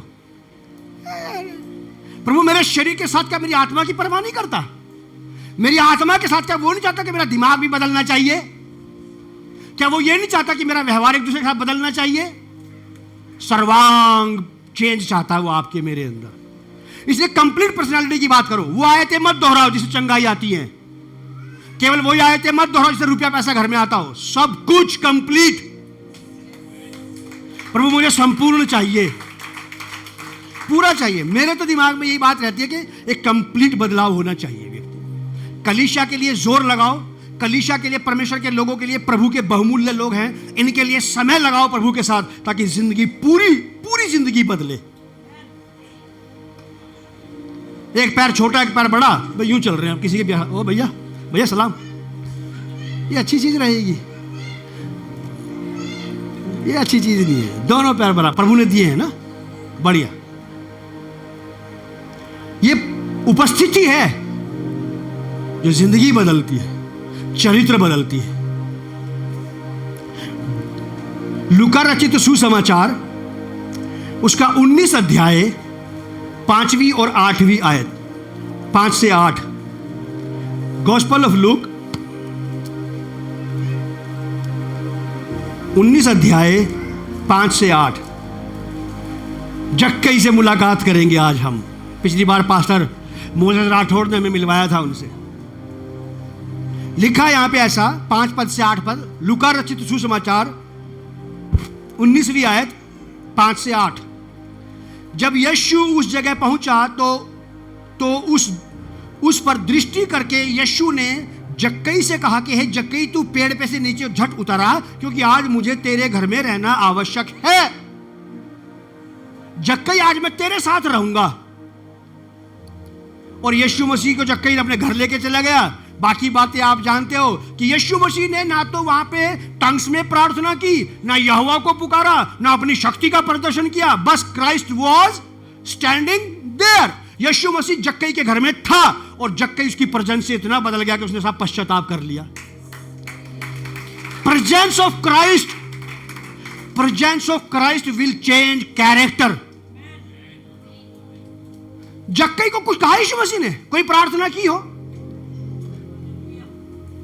प्रभु मेरे शरीर के साथ क्या मेरी आत्मा की परवाह नहीं करता? मेरी आत्मा के साथ क्या वो नहीं चाहता कि मेरा दिमाग भी बदलना चाहिए? क्या वो ये नहीं चाहता कि मेरा व्यवहार एक दूसरे के साथ बदलना चाहिए? सर्वांग चेंज चाहता है वो आपके मेरे अंदर। इसलिए कंप्लीट पर्सनालिटी की बात करो। वो आयतें मत दोहराओ जिससे चंगाई आती है। केवल वही आयतें मत दोहराओ जिससे रुपया पैसा घर में आता हो। सब कुछ कंप्लीट। प्रभु मुझे संपूर्ण चाहिए, पूरा चाहिए। मेरे तो दिमाग में यही बात रहती है कि एक कंप्लीट बदलाव होना चाहिए व्यक्ति। कलीसिया के लिए जोर लगाओ, कलीसिया के लिए, परमेश्वर के लोगों के लिए, प्रभु के बहुमूल्य लोग हैं, इनके लिए समय लगाओ प्रभु के साथ, ताकि जिंदगी पूरी पूरी जिंदगी बदले। एक पैर छोटा एक पैर बड़ा, भाई यूं चल रहे हैं किसी के ब्याह। ओ भैया भैया सलाम, ये अच्छी चीज रहेगी? ये अच्छी चीज नहीं है। दोनों पैर बड़ा प्रभु ने दिए हैं ना, बढ़िया। ये उपस्थिति है जो जिंदगी बदलती है, चरित्र बदलती है। लूका रचित सुसमाचार उसका 19 अध्याय 5वीं और 8वीं आयत, 5 से 8। गॉस्पेल ऑफ लूक 19 अध्याय 5 से 8। जक्कई से मुलाकात करेंगे आज हम। पिछली बार पास्टर मोसेस राठौड़ ने हमें मिलवाया था उनसे। लिखा यहां पे ऐसा, 5 पद से 8 पद, लूका रचित सुसमाचार 19वीं आयत 5 से 8। जब यीशु उस जगह पहुंचा तो उस पर दृष्टि करके यीशु ने जक्कई से कहा कि हे जक्कई, तू पेड़ पे से नीचे झट उतरा, क्योंकि आज मुझे तेरे घर में रहना आवश्यक है। जक्कई, आज मैं तेरे साथ रहूंगा। और यीशु मसीह को जक्कई अपने घर लेके चला गया। बाकी बातें आप जानते हो कि यीशु मसीह ने ना तो वहां पे टंग्स में प्रार्थना की, ना यहोवा को पुकारा, ना अपनी शक्ति का प्रदर्शन किया। बस क्राइस्ट वॉज स्टैंडिंग देयर। यीशु मसीह जक्कई के घर में था और जक्कई उसकी प्रेजेंस से इतना बदल गया कि उसने सब पश्चाताप कर लिया। Presence of Christ will change character. जक्कई को कुछ कहा यीशु मसीह ने? कोई प्रार्थना की हो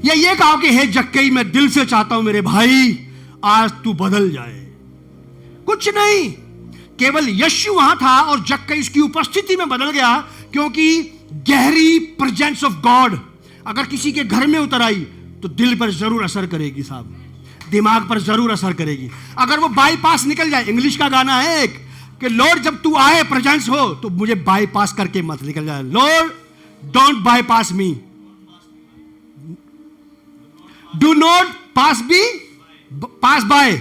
या ये कहा कि हे जक्कई, मैं दिल से चाहता हूं मेरे भाई आज तू बदल जाए? कुछ नहीं। केवल यीशु वहां था और जक्कई उसकी उपस्थिति में बदल गया, क्योंकि गहरी प्रेजेंस ऑफ गॉड अगर किसी के घर में उतर आई तो दिल पर जरूर असर करेगी साहब, दिमाग पर जरूर असर करेगी। अगर वो बाईपास निकल जाए, इंग्लिश का गाना है एक कि लॉर्ड जब तू आए प्रेजेंस हो तो मुझे बाईपास करके मत निकल जाए। Lord don't bypass me, do not pass by.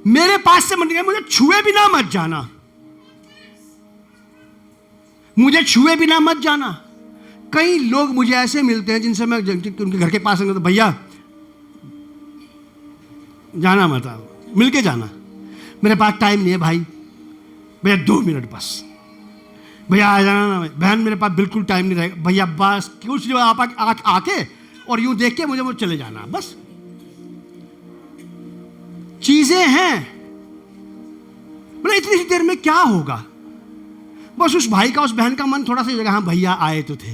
मेरे पास से मत निकल, मुझे छुए बिना मत जाना, मुझे छुए बिना मत जाना। कई लोग मुझे ऐसे मिलते हैं जिनसे मैं उनके घर के पास तो भैया जाना मत, मिलके जाना, मेरे पास टाइम नहीं है भाई, भैया 2 मिनट बस, भैया आ जाना ना, बहन मेरे पास बिल्कुल टाइम नहीं रहेगा, भैया बस कुछ आप आके और यूं देख के मुझे चले जाना। बस चीजें हैं, मतलब इतनी सी देर में क्या होगा? बस उस भाई का, उस बहन का मन थोड़ा सा जगह, हाँ भैया आए तो थे,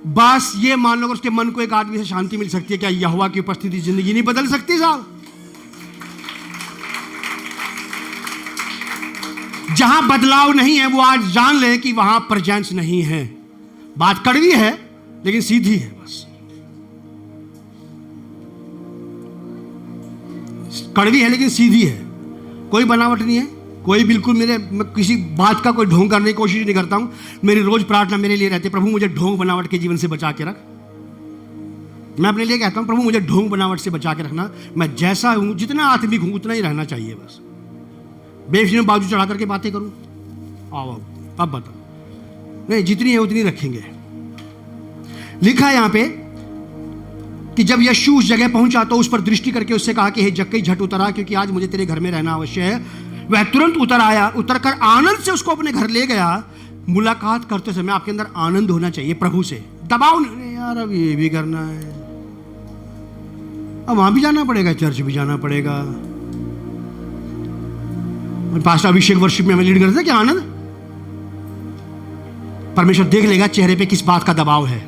बस ये मान लो उसके मन को एक आदमी से शांति मिल सकती है। क्या यहोवा की उपस्थिति जिंदगी नहीं बदल सकती साहब? जहां बदलाव नहीं है वो आज जान ले कि वहां प्रेजेंस नहीं है। बात कड़वी है लेकिन सीधी है, बस कड़वी है लेकिन सीधी है, कोई बनावट नहीं है, कोई बिल्कुल मैं किसी बात का कोई ढोंग करने की कोशिश नहीं करता हूं। मेरी रोज प्रार्थना मेरे लिए रहती है, प्रभु मुझे ढोंग बनावट के जीवन से बचा के रख। मैं अपने लिए कहता हूं, प्रभु मुझे ढोंग बनावट से बचा के रखना, मैं जैसा हूं, जितना आत्मिक हूं उतना ही रहना चाहिए, बस बेफिजूल में बाजू चढ़ा करके बातें करूं। आओ अब बताओ, नहीं जितनी है उतनी रखेंगे। लिखा है यहां पे कि जब यीशु उस जगह पहुंचा तो उस पर दृष्टि करके उससे कहा कि हे जक्कई झट उतर आ, क्योंकि आज मुझे तेरे घर में रहना अवश्य है। वह तुरंत उतर आया, उतर कर आनंद से उसको अपने घर ले गया। मुलाकात करते समय आपके अंदर आनंद होना चाहिए प्रभु से, दबाव नहीं, यार अब ये भी करना है, अब वहां भी जाना पड़ेगा, चर्च भी जाना पड़ेगा। पास्टर अभिषेक वर्शिप में हमें लीड करते थे कि आनंद, परमेश्वर देख लेगा चेहरे पे किस बात का दबाव है।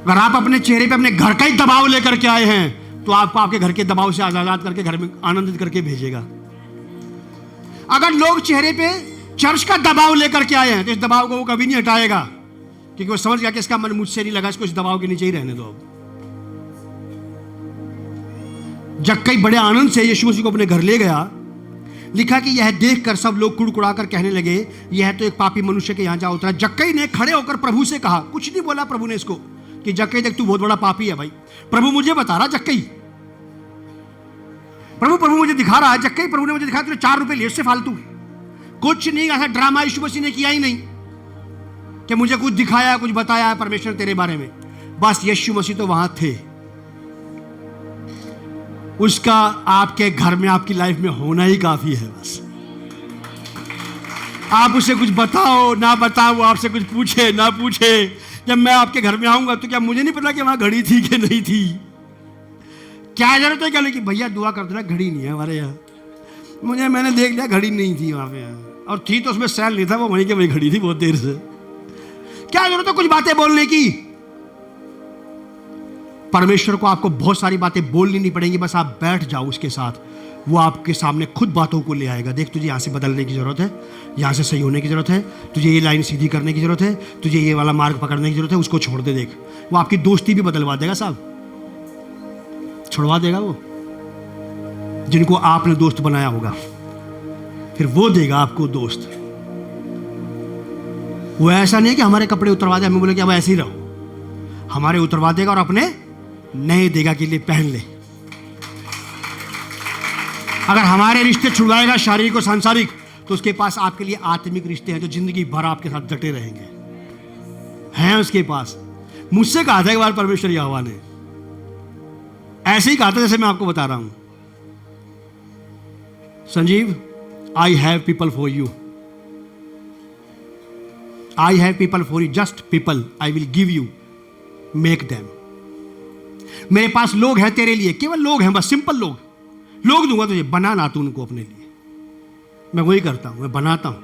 अगर आप अपने चेहरे पे अपने घर का ही दबाव लेकर के आए हैं तो आपको आपके घर के दबाव से आजाद करके घर में आनंदित करके भेजेगा। अगर लोग चेहरे पे चर्च का दबाव लेकर के आए हैं तो इस दबाव को वो कभी नहीं हटाएगा, क्योंकि वो समझ गया कि इसका मन मुझसे नहीं लगा, इसको इस दबाव के नीचे ही रहने दो। अब जक्कई बड़े आनंद से यीशु मसीह को अपने घर ले गया। लिखा कि यह देखकर सब लोग कुड़कुड़ा कर कहने लगे, यह तो एक पापी मनुष्य के यहां जा उतरा। जक्कई ने खड़े होकर प्रभु से कहा, कुछ नहीं बोला प्रभु ने इसको कि जक्कई देख तू बहुत बड़ा पापी है भाई, प्रभु मुझे बता रहा जक्कई, प्रभु मुझे दिखा रहा है जक्कई, प्रभु ने मुझे दिखाया तुझे 4 रुपए लिए उससे फालतू, कुछ नहीं, ऐसा ड्रामा यीशु मसीह ने किया ही नहीं कि मुझे कुछ दिखाया कुछ बताया है परमेश्वर तेरे बारे में। बस यीशु मसीह तो वहां थे, उसका आपके घर में आपकी लाइफ में होना ही काफी है। बस आप उसे कुछ बताओ ना बताओ, आपसे कुछ पूछे ना पूछे, जब मैं आपके घर में आऊंगा तो क्या मुझे नहीं पता कि वहां घड़ी थी कि नहीं थी? क्या जरूरत है कहने की भैया दुआ कर देना, घड़ी नहीं है हमारे यहाँ, मैंने देख लिया घड़ी नहीं थी वहां पे, और थी तो उसमें सेल नहीं था, वो वहीं के वहीं खड़ी थी बहुत देर से। क्या जरूरत है कुछ बातें बोलने की? परमेश्वर को आपको बहुत सारी बातें बोलनी नहीं पड़ेंगी, बस आप बैठ जाओ उसके साथ, वो आपके सामने खुद बातों को ले आएगा। देख तुझे यहाँ से बदलने की जरूरत है, यहाँ से सही होने की जरूरत है, तुझे ये लाइन सीधी करने की जरूरत है, तुझे ये वाला मार्ग पकड़ने की जरूरत है, उसको छोड़ दे। देख वो आपकी दोस्ती भी बदलवा देगा साहब, छुड़वा देगा वो, जिनको आपने दोस्त बनाया होगा फिर वो देगा आपको दोस्त। वो ऐसा नहीं है कि हमारे कपड़े उतरवा दे, हमें बोले कि अब ऐसे ही रहो, हमारे उतरवा देगा और अपने नए देगा के लिए पहन ले। अगर हमारे रिश्ते छुड़वाएगा शारीरिक और सांसारिक, तो उसके पास आपके लिए आत्मिक रिश्ते हैं जो जिंदगी भर आपके साथ डटे रहेंगे, हैं उसके पास। मुझसे कहा था एक बार परमेश्वर यहोवा ने, ऐसे ही कहा था जैसे मैं आपको बता रहा हूं, Sanjeev I have people for you, I have people for you, just people I will give you, make them. मेरे पास लोग हैं तेरे लिए, केवल लोग हैं, बस सिंपल लोग दूंगा तुझे, बनाना तू उनको अपने लिए। मैं वही करता हूं, मैं बनाता हूं,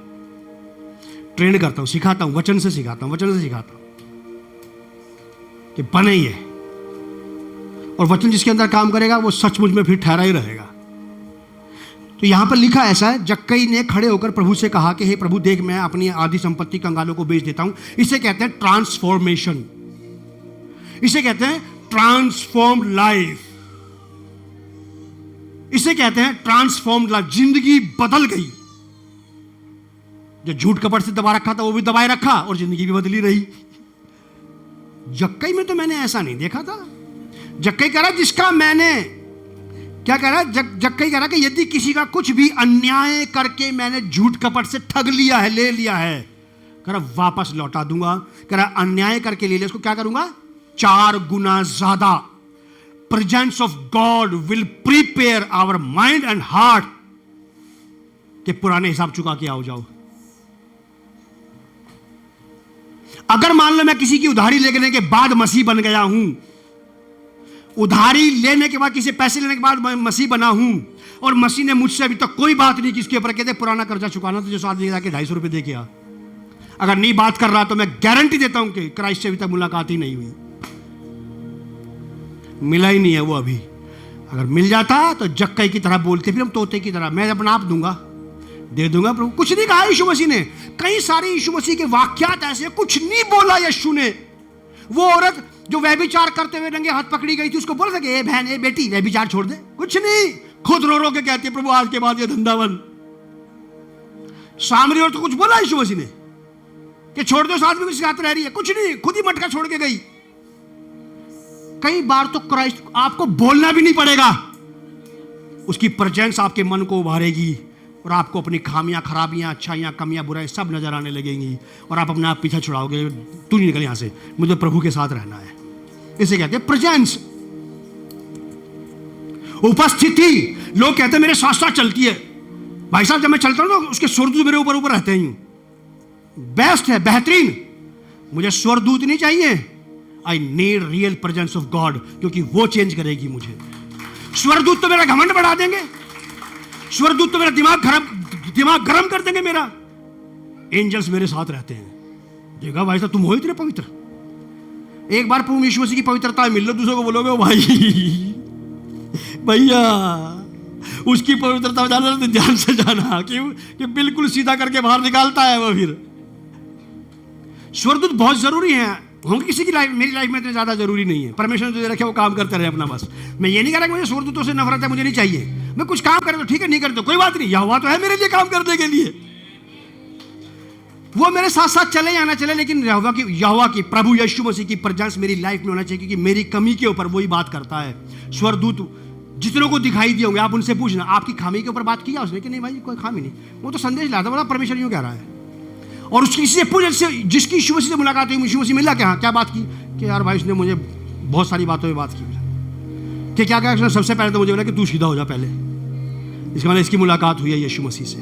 ट्रेन करता हूं, सिखाता हूं, वचन से सिखाता हूं, वचन से सिखाता हूं कि बने ये, और वचन जिसके अंदर काम करेगा वो सचमुच में फिर ठहरा ही रहेगा। तो यहां पर लिखा ऐसा है, जक्कई ने खड़े होकर प्रभु से कहा कि हे प्रभु देख मैं अपनी आधी संपत्ति कंगालों को बेच देता हूं। इसे कहते हैं ट्रांसफॉर्मेशन, इसे कहते हैं ट्रांसफॉर्म्ड लाइफ, इसे कहते हैं ट्रांसफॉर्म्ड लाइफ। जिंदगी बदल गई, जो झूठ कपट से दबा रखा था वो भी दबाए रखा और जिंदगी भी बदली रही। जक्कई में तो मैंने ऐसा नहीं देखा था। जक्कई कह रहा जिसका मैंने क्या कह रहा, जक्कई कह रहा कि यदि किसी का कुछ भी अन्याय करके मैंने झूठ कपट से ठग लिया है, ले लिया है, कह रहा वापस लौटा दूंगा। कह रहा अन्याय करके ले लिया, उसको क्या करूंगा, 4 गुना ज्यादा। Presence of God will prepare our mind and heart के पुराने हिसाब चुका के आओ जाओ। अगर मान लो मैं किसी की उधारी लेने के बाद मसीह बन गया हूं, उधारी लेने के बाद किसी पैसे लेने के बाद मैं मसीह बना हूं, और मसीह ने मुझसे अभी तक कोई बात नहीं की इसके ऊपर, कहते पुराना कर्जा चुकाना तुझे साथ दे जाके 250 रुपए दे के आ। अगर नहीं बात कर रहा तो मैं गारंटी देता हूं कि क्राइस्ट से अभी तक मुलाकात ही नहीं हुई, मिला ही नहीं है वो अभी। अगर मिल जाता तो जक्कई की तरह बोलते, फिर हम तोते की तरह, मैं अपना आप दूंगा, दे दूंगा प्रभु। कुछ नहीं कहा यीशु मसीह ने। कई सारे यीशु मसीह के वाक्यात ऐसे, कुछ नहीं बोला यीशु ने। वो औरत जो व्यभिचार करते हुए नंगे हाथ पकड़ी गई थी, उसको बोल सके ए बहन, ए बेटी, व्यभिचार छोड़ दे? कुछ नहीं, खुद रो रो के कहती है प्रभु आज के बाद ये धंधा बंद। सामरी औरत तो कुछ बोला यीशु मसीह ने कि छोड़ दो, उस आदमी को साथ रह रही है? कुछ नहीं, खुद ही मटका छोड़ के गई। कई बार तो क्राइस्ट आपको बोलना भी नहीं पड़ेगा, उसकी प्रेजेंस आपके मन को उभारेगी और आपको अपनी खामियां, खराबियां, अच्छाइयां, कमियां, बुराई सब नजर आने लगेंगी और आप अपने आप पीछे छुड़ाओगे, तू नहीं निकल यहां से, मुझे प्रभु के साथ रहना है। इसे कहते हैं प्रेजेंस, उपस्थिति। लोग कहते हैं मेरे साथ साथ चलती है। भाई साहब, जब मैं चलता हूं तो उसके स्वर्गदूत मेरे ऊपर ऊपर रहते हैं। बेस्ट है, बेहतरीन। मुझे स्वर्गदूत नहीं चाहिए, I need real presence of God, क्योंकि वो चेंज करेगी मुझे। स्वर्गदूत तो मेरा घमंड बढ़ा देंगे, स्वर्गदूत तो मेरा दिमाग गरम कर देंगे मेरा। एंजल्स मेरे साथ रहते हैं। देखा भाई साहब, तुम हो इतने पवित्र। एक बार प्रभु यीशु मसीह की पवित्रता मिल लो, दूसरों को बोलोगे भाई भैया उसकी पवित्रता जाना तो ध्यान से जाना, क्यों कि बिल्कुल सीधा करके बाहर निकालता है वो। फिर स्वर्गदूत बहुत जरूरी है होंगे किसी की लाइफ, मेरी लाइफ में इतने ज्यादा जरूरी नहीं है। परमेश्वर ने जो रखे वो काम करते रहे अपना। बस मैं ये नहीं कह रहा कि मुझे स्वर्गदूतों से नफरत है, मुझे नहीं चाहिए। मैं कुछ काम करे तो ठीक है, नहीं करे तो कोई बात नहीं, यहोवा तो है मेरे लिए काम करने के लिए। वो मेरे साथ साथ चले या ना चले, लेकिन यहोवा की प्रभु यीशु मसीह की प्रेजेंस मेरी लाइफ में होना चाहिए, क्योंकि मेरी कमी के ऊपर वही बात करता है। स्वर्गदूत जितनों को दिखाई दिए होंगे, आप उनसे पूछना आपकी खामी के ऊपर बात किया उसने कि नहीं भाई कोई खामी नहीं। वो तो संदेश लाता, बोला परमेश्वर यूं कह रहा है। और उसकी किसी से पूछ, जिसकी यीशु मसीह से मुलाकात हुई, यीशु मसीह मिला क्या बात की कि यार भाई उसने मुझे बहुत सारी बातों में बात की। कि क्या क्या? सबसे पहले तो मुझे बोला कि तू सीधा हो जा पहले। इसका मतलब इसकी मुलाकात हुई है यीशु मसीह से।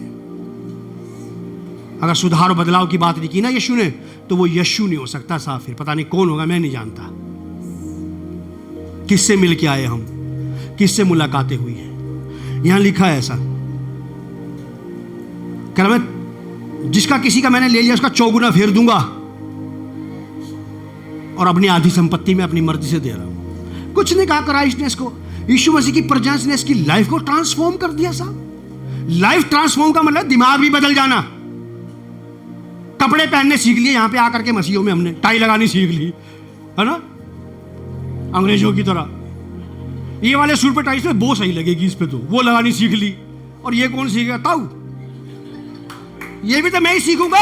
अगर सुधार और बदलाव की बात नहीं की ना यीशु ने, तो वो यीशु नहीं हो सकता साहब। फिर पता नहीं कौन होगा, मैं नहीं जानता। किससे मिल के आए हम, किससे मुलाकातें हुई हैं। यहां लिखा है ऐसा, कह रहा मैं जिसका किसी का मैंने ले लिया उसका चौगुना फेर दूंगा, और अपनी आधी संपत्ति में अपनी मर्जी से दे रहा हूं। कुछ नहीं कहा क्राइस्ट ने इसको। यीशु मसीह की प्रेजेंस ने इसकी लाइफ को ट्रांसफॉर्म कर दिया साहब। लाइफ ट्रांसफॉर्म का मतलब दिमाग भी बदल जाना। कपड़े पहनने सीख लिए यहां पे आकर के मसीहों में, हमने टाई लगानी सीख ली है ना, अंग्रेजों की तरह। ये वाले सूट पे टाई से वो सही लगेगी इस पे, तो वो लगानी सीख ली। और ये कौन सीखेगा? ताऊ, ये भी तो मैं ही सीखूंगा।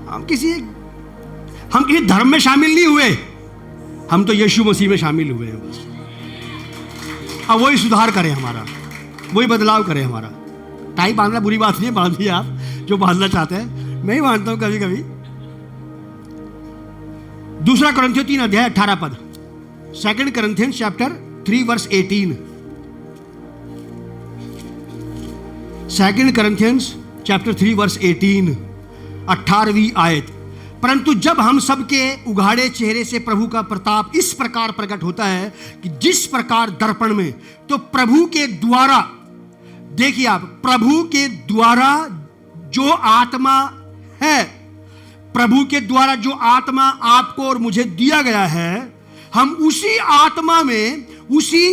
हम किसी धर्म में शामिल नहीं हुए, हम तो यीशु मसीह में शामिल हुए हैं बस। अब वही सुधार करें हमारा, वही बदलाव करें हमारा। टाई बांधना बुरी बात नहीं है, बांधिए आप जो बांधना चाहते हैं। मैं ही बांधता हूं कभी कभी। दूसरा कुरिन्थियों 3 अध्याय 18 पद, 2 Corinthians chapter 3 verse 18। 2 Corinthians chapter 3 verse 18, 18वीं आयत। परंतु जब हम सबके उघाड़े चेहरे से प्रभु का प्रताप इस प्रकार प्रकट होता है कि जिस प्रकार दर्पण में, तो प्रभु के द्वारा, देखिए आप, प्रभु के द्वारा जो आत्मा है, प्रभु के द्वारा जो आत्मा आपको और मुझे दिया गया है, हम उसी आत्मा में, उसी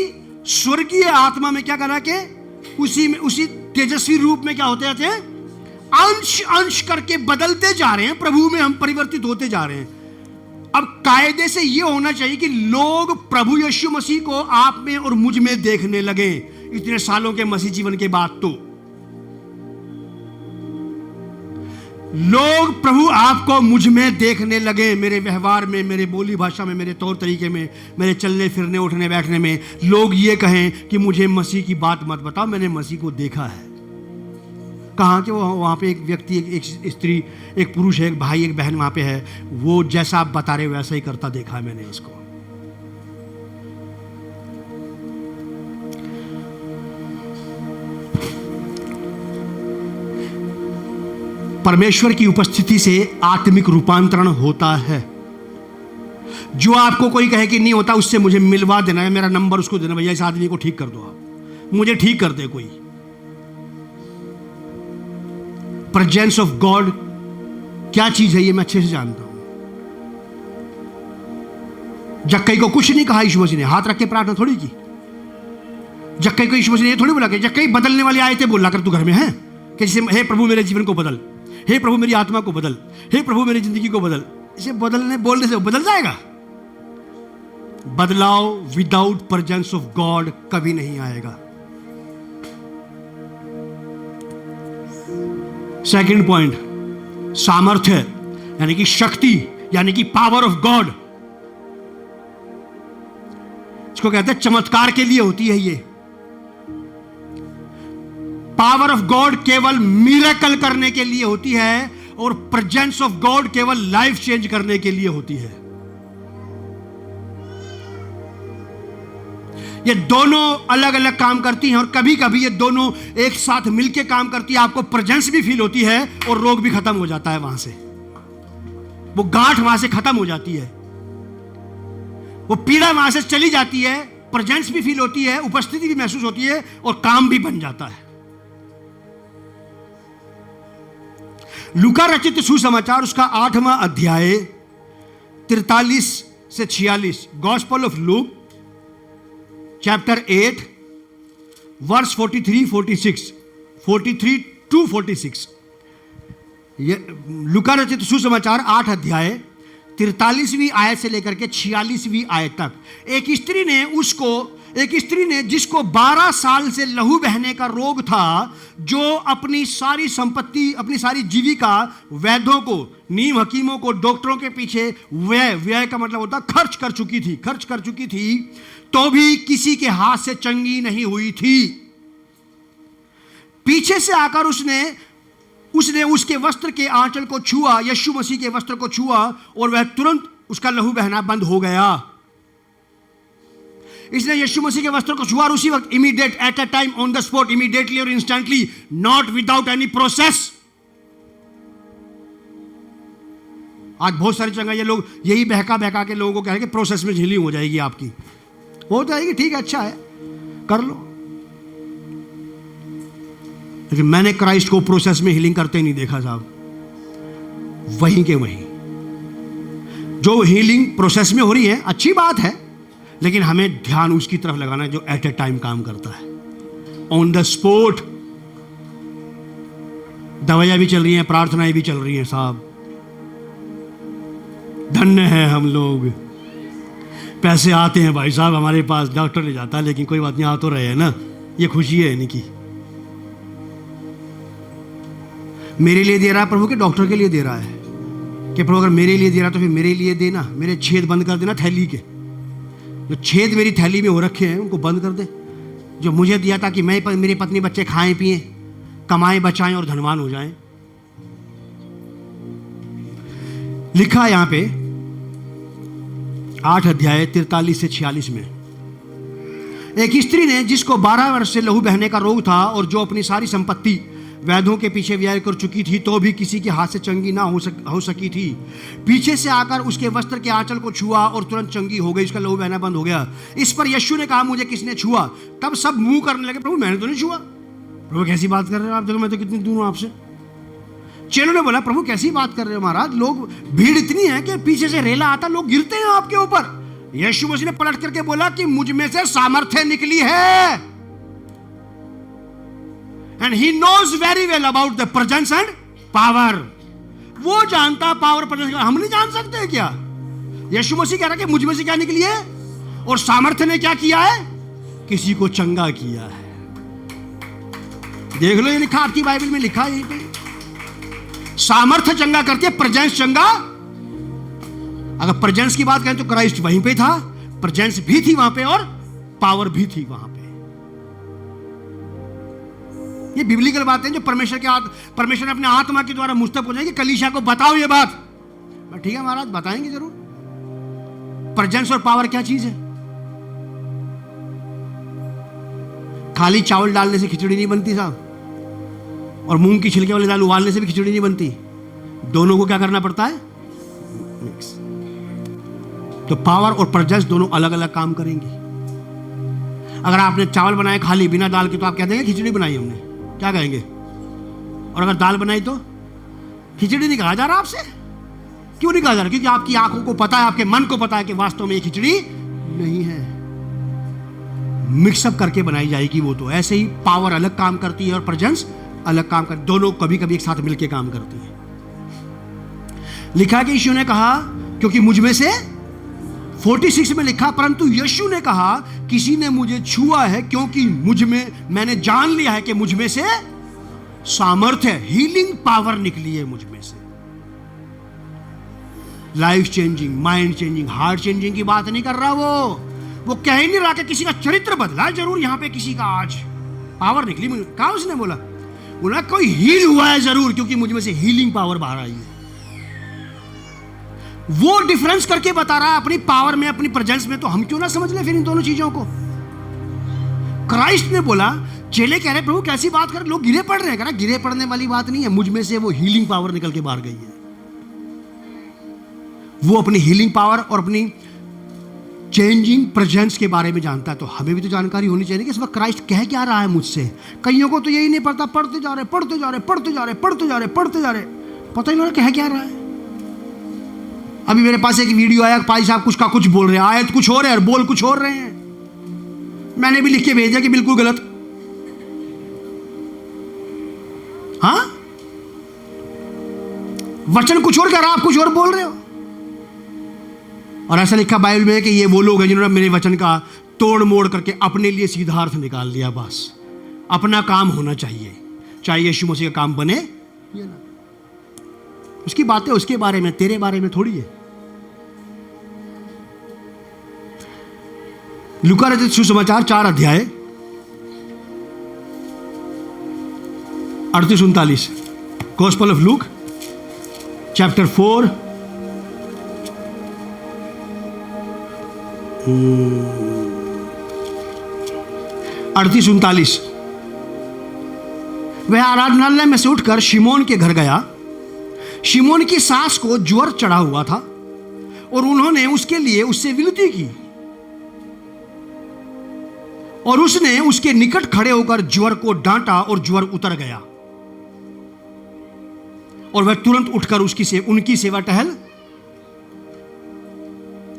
स्वर्गीय आत्मा में क्या करा के उसी तेजस्वी रूप में क्या होते जाते हैं, अंश अंश करके बदलते जा रहे हैं। प्रभु में हम परिवर्तित होते जा रहे हैं। अब कायदे से यह होना चाहिए कि लोग प्रभु यीशु मसीह को आप में और मुझ में देखने लगे। इतने सालों के मसीह जीवन के बाद तो लोग प्रभु आपको मुझ में देखने लगे, मेरे व्यवहार में, मेरे बोली भाषा में, मेरे तौर तरीके में, मेरे चलने फिरने उठने बैठने में। लोग ये कहें कि मुझे मसीह की बात मत बताओ, मैंने मसीह को देखा है। कहाँ के वो वहाँ पे एक व्यक्ति, एक स्त्री, एक पुरुष है, एक भाई, एक बहन वहाँ पे है, वो जैसा आप बता रहे वैसा ही करता देखा है मैंने इसको। परमेश्वर की उपस्थिति से आत्मिक रूपांतरण होता है। जो आपको कोई कहे कि नहीं होता, उससे मुझे मिलवा देना है, मेरा नंबर उसको देना, भैया इस आदमी को ठीक कर दो, आप मुझे ठीक कर दे कोई। प्रेजेंस ऑफ गॉड क्या चीज है ये मैं अच्छे से जानता हूं। जक्कई को कुछ नहीं कहा यीशु मसीह ने, हाथ रख के प्रार्थना थोड़ी की। जक्कई को यीशु मसीह ने ये थोड़ी बोला कि जक्कई बदलने वाली आयतें बोला कर तू घर में है, कि जैसे हे प्रभु मेरे जीवन को बदल, हे प्रभु मेरी आत्मा को बदल, हे प्रभु मेरी जिंदगी को बदल। इसे बदलने बोलने से वो बदल जाएगा? बदलाव विदाउट प्रेजेंस ऑफ गॉड कभी नहीं आएगा। सेकंड पॉइंट, सामर्थ्य यानी कि शक्ति, यानी कि पावर ऑफ गॉड। इसको कहते हैं चमत्कार के लिए होती है ये। पावर ऑफ गॉड केवल मिरेकल करने के लिए होती है और प्रेजेंस ऑफ गॉड केवल लाइफ चेंज करने के लिए होती है। ये दोनों अलग अलग काम करती हैं और कभी कभी ये दोनों एक साथ मिलकर काम करती है। आपको प्रेजेंस भी फील होती है और रोग भी खत्म हो जाता है, वहां से वो गांठ वहां से खत्म हो जाती है, वो पीड़ा वहां से चली जाती है, प्रेजेंस भी फील होती है, उपस्थिति भी महसूस होती है और काम भी बन जाता है। लूका रचित सुसमाचार उसका 8वां अध्याय 43 से 46, gospel of Luke chapter 8 verse 43 to 46। लूका रचित सुसमाचार 8 अध्याय 43वीं आयत से लेकर के 46वीं आयत तक। एक स्त्री ने जिसको 12 साल से लहू बहने का रोग था, जो अपनी सारी संपत्ति, अपनी सारी जीविका वैद्यों को, नीम हकीमों को, डॉक्टरों के पीछे व्यय का मतलब होता खर्च कर चुकी थी, तो भी किसी के हाथ से चंगी नहीं हुई थी। पीछे से आकर उसने उसके वस्त्र के आंचल को छुआ, यीशु मसीह के वस्त्र को छुआ और वह तुरंत उसका लहू बहना बंद हो गया। इसने यीशु मसीह के वस्त्र को छुआ और उसी वक्त, immediate, at a time, on the spot, immediately और instantly, not without any process. आज बहुत सारी जगह ये लोग यही बहका के लोगों को कह रहे हैं कि प्रोसेस में हीलिंग हो जाएगी आपकी, हो जाएगी, ठीक है, अच्छा है, कर लो। लेकिन मैंने क्राइस्ट को प्रोसेस में हीलिंग करते नहीं देखा साहब। वहीं के वहीं जो हीलिंग प्रोसेस में हो रही है, अच्छी बात है, लेकिन हमें ध्यान उसकी तरफ लगाना है जो एट ए टाइम काम करता है, ऑन द स्पॉट। दवाइयां भी चल रही हैं, प्रार्थनाएं भी चल रही हैं साहब, धन्य है हम लोग। पैसे आते हैं भाई साहब हमारे पास, डॉक्टर ले जाता है, लेकिन कोई बात नहीं, आ तो रहे हैं ना, ये खुशी है इनकी। मेरे लिए दे रहा है प्रभु के डॉक्टर के लिए दे रहा है कि प्रभु अगर मेरे लिए दे रहा तो फिर मेरे लिए देना, मेरे छेद बंद कर देना थैली के, जो छेद मेरी थैली में हो रखे हैं उनको बंद कर दे, जो मुझे दिया ताकि मैं, मेरी पत्नी बच्चे खाएं पिएं, कमाएं बचाएं और धनवान हो जाएं। लिखा है यहां पे 8 अध्याय 43 से 46 में, एक स्त्री ने जिसको 12 वर्ष से लहू बहने का रोग था और जो अपनी सारी संपत्ति वैद्यों के पीछे व्यय कर चुकी थी, तो भी किसी के हाथ से चंगी ना हो सकी थी, पीछे से आकर उसके वस्त्र के आंचल को छुआ और तुरंत चंगी हो गई, उसका लहू बहना बंद हो गया। इस पर यीशु ने कहा, मुझे किसने छुआ? तब सब मुंह करने लगे, प्रभु मैंने तो नहीं छुआ। प्रभु कैसी बात कर रहे हो आप, देखो मैं तो कितनी दूर हूं आपसे। चेलों ने बोला, प्रभु कैसी बात कर रहे हो महाराज, लोग, भीड़ इतनी है कि पीछे से रेला आता, लोग गिरते हैं आपके ऊपर। यीशु मसीह ने पलट करके बोला कि मुझ में से सामर्थ्य निकली है। And he knows very well about the presence and power. वो जानता पावर प्रेजेंस, हम नहीं जान सकते क्या? यीशु मसीह कह रहा है कि मुझ में से क्या निकली है और सामर्थ्य ने क्या किया है? किसी को चंगा किया है। देख लो, ये लिखा आपकी बाइबल में, लिखा है यहीं पे, सामर्थ्य चंगा करती है, प्रेजेंस चंगा। अगर प्रेजेंस की बात करें तो क्राइस्ट वहीं पे था, प्रेजेंस भी थी वहां पे और पावर भी थी वहां पे। ये बिब्लिकल बातें जो परमेश्वर ने अपने आत्मा के द्वारा मुझ तक पहुंचाई, कलीसिया को बताओ ये बात। ठीक है महाराज, बताएंगे जरूर। प्रेजेंस और पावर क्या चीज है? खाली चावल डालने से खिचड़ी नहीं बनती साहब, और मूंग की छिलके वाली दाल उबालने से भी खिचड़ी नहीं बनती। दोनों को क्या करना पड़ता है? मिक्स। तो पावर और प्रेजेंस दोनों अलग अलग काम करेंगी। अगर आपने चावल बनाए खाली बिना दाल के, तो आप कह देंगे खिचड़ी बनाई हमने, क्या कहेंगे? और अगर दाल बनाई तो खिचड़ी नहीं कहा जा रहा आपसे। क्यों नहीं कहा जा रहा? क्योंकि आपकी आंखों को पता है, आपके मन को पता है कि वास्तव में ये खिचड़ी नहीं है। मिक्सअप करके बनाई जाएगी वो। तो ऐसे ही पावर अलग काम करती है और प्रेजेंस अलग काम करती, दोनों कभी कभी एक साथ मिलकर काम करती है। लिखा कि यीशु ने कहा, क्योंकि मुझ में से 46 में लिखा, परंतु यीशु ने कहा किसी ने मुझे छुआ है क्योंकि मुझ में, मैंने जान लिया है कि मुझ में से सामर्थ्य है, हीलिंग पावर निकली है मुझ में से। Life changing, mind changing, heart changing की बात नहीं कर रहा वो कह ही नहीं रहा कि किसी का चरित्र बदला, जरूर यहां पे किसी का आज पावर निकली। कहा उसने बोला कोई हील हुआ है जरूर, क्योंकि मुझ में से हीलिंग पावर बाहर आई है। वो डिफरेंस करके बता रहा है अपनी पावर में, अपनी प्रेजेंस में। तो हम क्यों ना समझ ले फिर इन दोनों चीजों को। क्राइस्ट ने बोला, चेले कह रहे प्रभु कैसी बात कर, लोग गिरे पड़ रहे हैं। कह रहा गिरे पड़ने वाली बात नहीं है, मुझ में से वो हीलिंग पावर निकल के बाहर गई है। वो अपनी हीलिंग पावर और अपनी चेंजिंग प्रेजेंस के बारे में जानता है। तो हमें भी तो जानकारी होनी चाहिए कि इस वक्त क्राइस्ट कह क्या रहा है मुझसे। कईयों को तो यही नहीं पता, पढ़ते जा रहे, पता ही नहीं कह क्या रहा है। अभी मेरे पास एक वीडियो आया, पाई साहब कुछ का कुछ बोल रहे हैं, आयत कुछ हो रहे हैं और बोल कुछ और रहे हैं। मैंने भी लिख के भेजा कि बिल्कुल गलत। हाँ, वचन कुछ और कह रहा, आप कुछ और बोल रहे हो। और ऐसा लिखा बाइबल में कि ये वो लोग हैं जिन्होंने मेरे वचन का तोड़ मोड़ करके अपने लिए सीधा अर्थ निकाल लिया। बस अपना काम होना चाहिए, चाहे यीशु मसीह का काम बने या ना। उसकी बातें उसके बारे में, तेरे बारे में थोड़ी है। लूका रचित सुसमाचार 4 अध्याय 38-39, गॉस्पेल ऑफ लूक चैप्टर 4 38-39। वह आराधनालय में से उठकर शिमोन के घर गया। शिमोन की सास को ज्वर चढ़ा हुआ था और उन्होंने उसके लिए उससे विनती की और उसने उसके निकट खड़े होकर ज्वर को डांटा और ज्वर उतर गया और वह तुरंत उठकर उनकी सेवा टहल।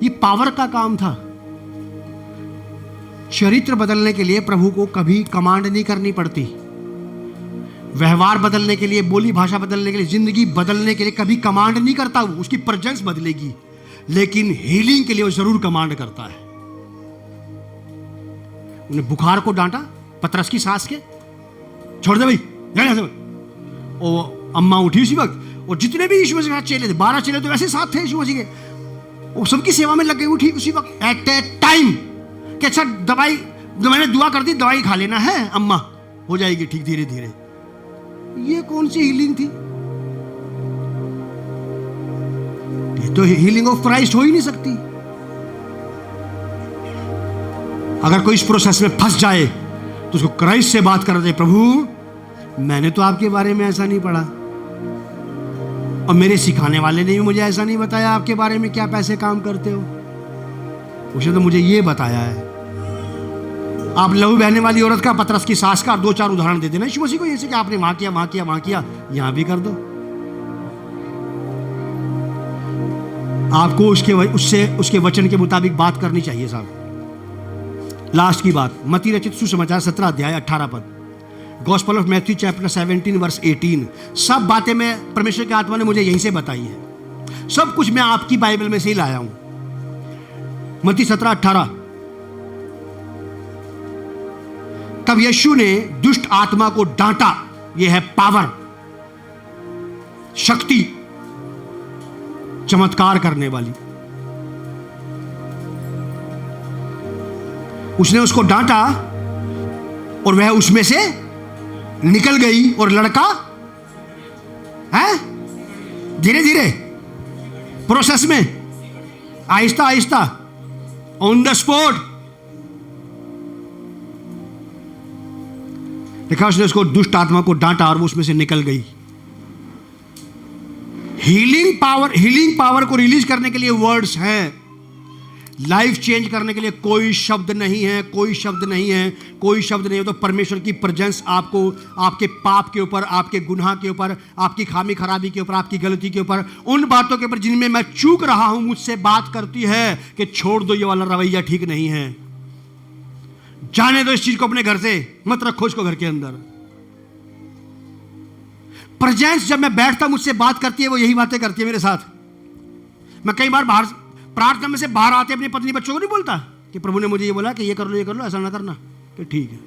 ये पावर का काम था। चरित्र बदलने के लिए प्रभु को कभी कमांड नहीं करनी पड़ती। व्यवहार बदलने के लिए, बोली भाषा बदलने के लिए, जिंदगी बदलने के लिए कभी कमांड नहीं करता वो, उसकी प्रेजेंस बदलेगी। लेकिन हीलिंग के लिए वो जरूर कमांड करता है। उन्हें बुखार को डांटा, पतरस की सास के, छोड़ दे भाई, और अम्मा उठी उसी वक्त। और जितने भी यीशु मसीह के साथ चेले थे, 12 चेले तो वैसे साथ थे यीशु मसीह के, वो सबकी सेवा में लग गई, उठी उसी वक्त एट ए टाइम कि अच्छा दवाई, मैंने दुआ कर दी, दवाई खा लेना है अम्मा, हो जाएगी ठीक धीरे धीरे। ये कौन सी हीलिंग थी? ये तो हीलिंग ऑफ क्राइस्ट हो ही नहीं सकती। अगर कोई इस प्रोसेस में फंस जाए तो उसको क्राइस्ट से बात कर दे, प्रभु मैंने तो आपके बारे में ऐसा नहीं पढ़ा और मेरे सिखाने वाले ने भी मुझे ऐसा नहीं बताया आपके बारे में क्या पैसे काम करते हो। उसने तो मुझे ये बताया है। आप लहू बहने वाली औरत का, पतरस की सास का 2-4 उदाहरण दे देना यीशु मसीह को, ऐसे कि आपने वहां किया, वहां किया, वहां किया, यहां भी कर दो। आपको उसके वचन के मुताबिक बात करनी चाहिए साहब। लास्ट की बात, मत्ती रचित सुसमाचार 17 अध्याय 18 पद, gospel of Matthew chapter 17 verse 18। सब बातें मैं, परमेश्वर की आत्मा ने मुझे यहीं से बताई है। सब कुछ मैं आपकी बाइबल में से ही लाया हूं। मत्ती 17:18। तब यीशु ने दुष्ट आत्मा को डांटा। यह है पावर, शक्ति, चमत्कार करने वाली। उसने उसको डांटा और वह उसमें से निकल गई और लड़का है धीरे धीरे प्रोसेस में, Aahista Aahista, on the spot देखा, उसने उसको दुष्ट आत्मा को डांटा और वो उसमें से निकल गई। हीलिंग पावर को रिलीज करने के लिए वर्ड्स हैं। लाइफ चेंज करने के लिए कोई शब्द नहीं है, कोई शब्द नहीं है, कोई शब्द नहीं है। तो परमेश्वर की प्रेजेंस आपको आपके पाप के ऊपर, आपके गुनाह के ऊपर, आपकी खामी खराबी के ऊपर, आपकी गलती के ऊपर, उन बातों के ऊपर जिनमें मैं चूक रहा हूं, मुझसे बात करती है कि छोड़ दो, ये वाला रवैया ठीक नहीं है। जाने दो इस चीज को अपने घर से, मत रखो इसको घर के अंदर। प्रेजेंस जब मैं बैठता हूं, मुझसे बात करती है, वो यही बातें करती है मेरे साथ। मैं कई बार बाहर प्रार्थना में से बाहर आते अपनी पत्नी बच्चों को नहीं बोलता कि प्रभु ने मुझे ये बोला कि ये कर लो, ऐसा ना करना, कि ठीक है।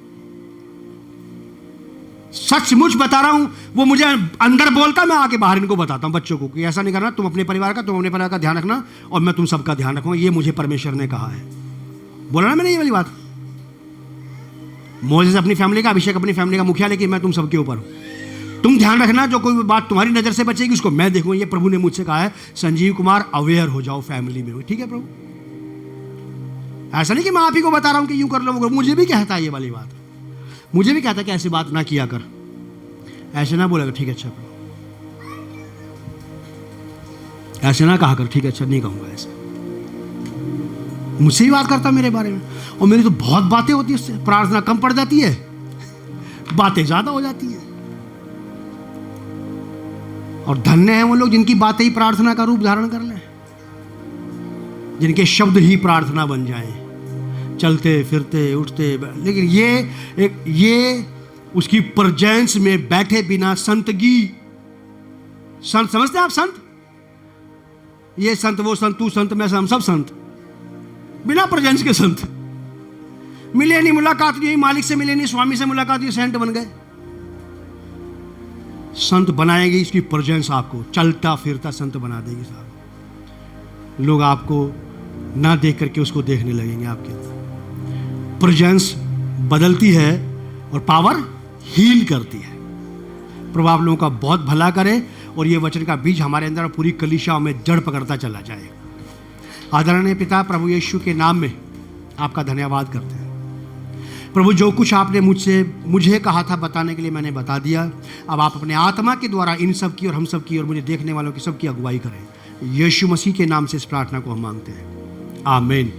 सचमुच बता रहा हूं, वो मुझे अंदर बोलता, मैं आके बाहर इनको बताता हूं बच्चों को कि ऐसा नहीं करना, तुम अपने परिवार का ध्यान रखना और मैं तुम सबका ध्यान रखूंगा, ये मुझे परमेश्वर ने कहा है। बोला ना मैंने ये वाली बात। मोसेस अपनी फैमिली का, अभिषेक अपनी फैमिली का मुखिया, लेकिन मैं तुम सबके ऊपर हूं। तुम ध्यान रखना, जो कोई बात तुम्हारी नजर से बचेगी उसको मैं देखूंगा। ये प्रभु ने मुझसे कहा है, संजीव कुमार अवेयर हो जाओ फैमिली में। ठीक है प्रभु, ऐसा नहीं कि मैं आप ही को बता रहा हूं कि यूं कर लो, मुझे भी कहता है ये वाली बात, मुझे भी कहता है कि ऐसी बात ना किया कर, ऐसे ना बोलेगा, ठीक है अच्छा प्रभु, ऐसे ना कहा कर, ठीक है अच्छा नहीं कहूंगा ऐसे। मुझसे ही बात करता मेरे बारे में, और मेरी तो बहुत बातें होती है उससे। प्रार्थना कम पड़ जाती है, बातें ज्यादा हो जाती है। और धन्य है वो लोग जिनकी बातें ही प्रार्थना का रूप धारण कर लें, जिनके शब्द ही प्रार्थना बन जाएं, चलते फिरते उठते। लेकिन ये उसकी प्रेजेंस में बैठे बिना संतगी, संत समझते हैं आप? संत, ये संत, वो संत, तू संत, मैं, हम सब संत, बिना प्रेजेंस के संत। मिले नहीं, मुलाकात नहीं, मालिक से मिले नहीं, स्वामी से मुलाकात नहीं, सेंट बन गए। संत बनाएगी इसकी प्रेजेंस, आपको चलता फिरता संत बना देगी साहब। लोग आपको ना देख करके उसको देखने लगेंगे आपके अंदर। प्रेजेंस बदलती है और पावर हील करती है। प्रभु आप लोगों का बहुत भला करे और ये वचन का बीज हमारे अंदर पूरी कलीसियाओं में जड़ पकड़ता चला जाए। आदरणीय पिता, प्रभु यीशु के नाम में आपका धन्यवाद करते हैं। प्रभु जो कुछ आपने मुझे कहा था बताने के लिए मैंने बता दिया। अब आप अपने आत्मा के द्वारा इन सब की और हम सब की और मुझे देखने वालों की सबकी अगुवाई करें। यीशु मसीह के नाम से इस प्रार्थना को हम मांगते हैं, आमीन।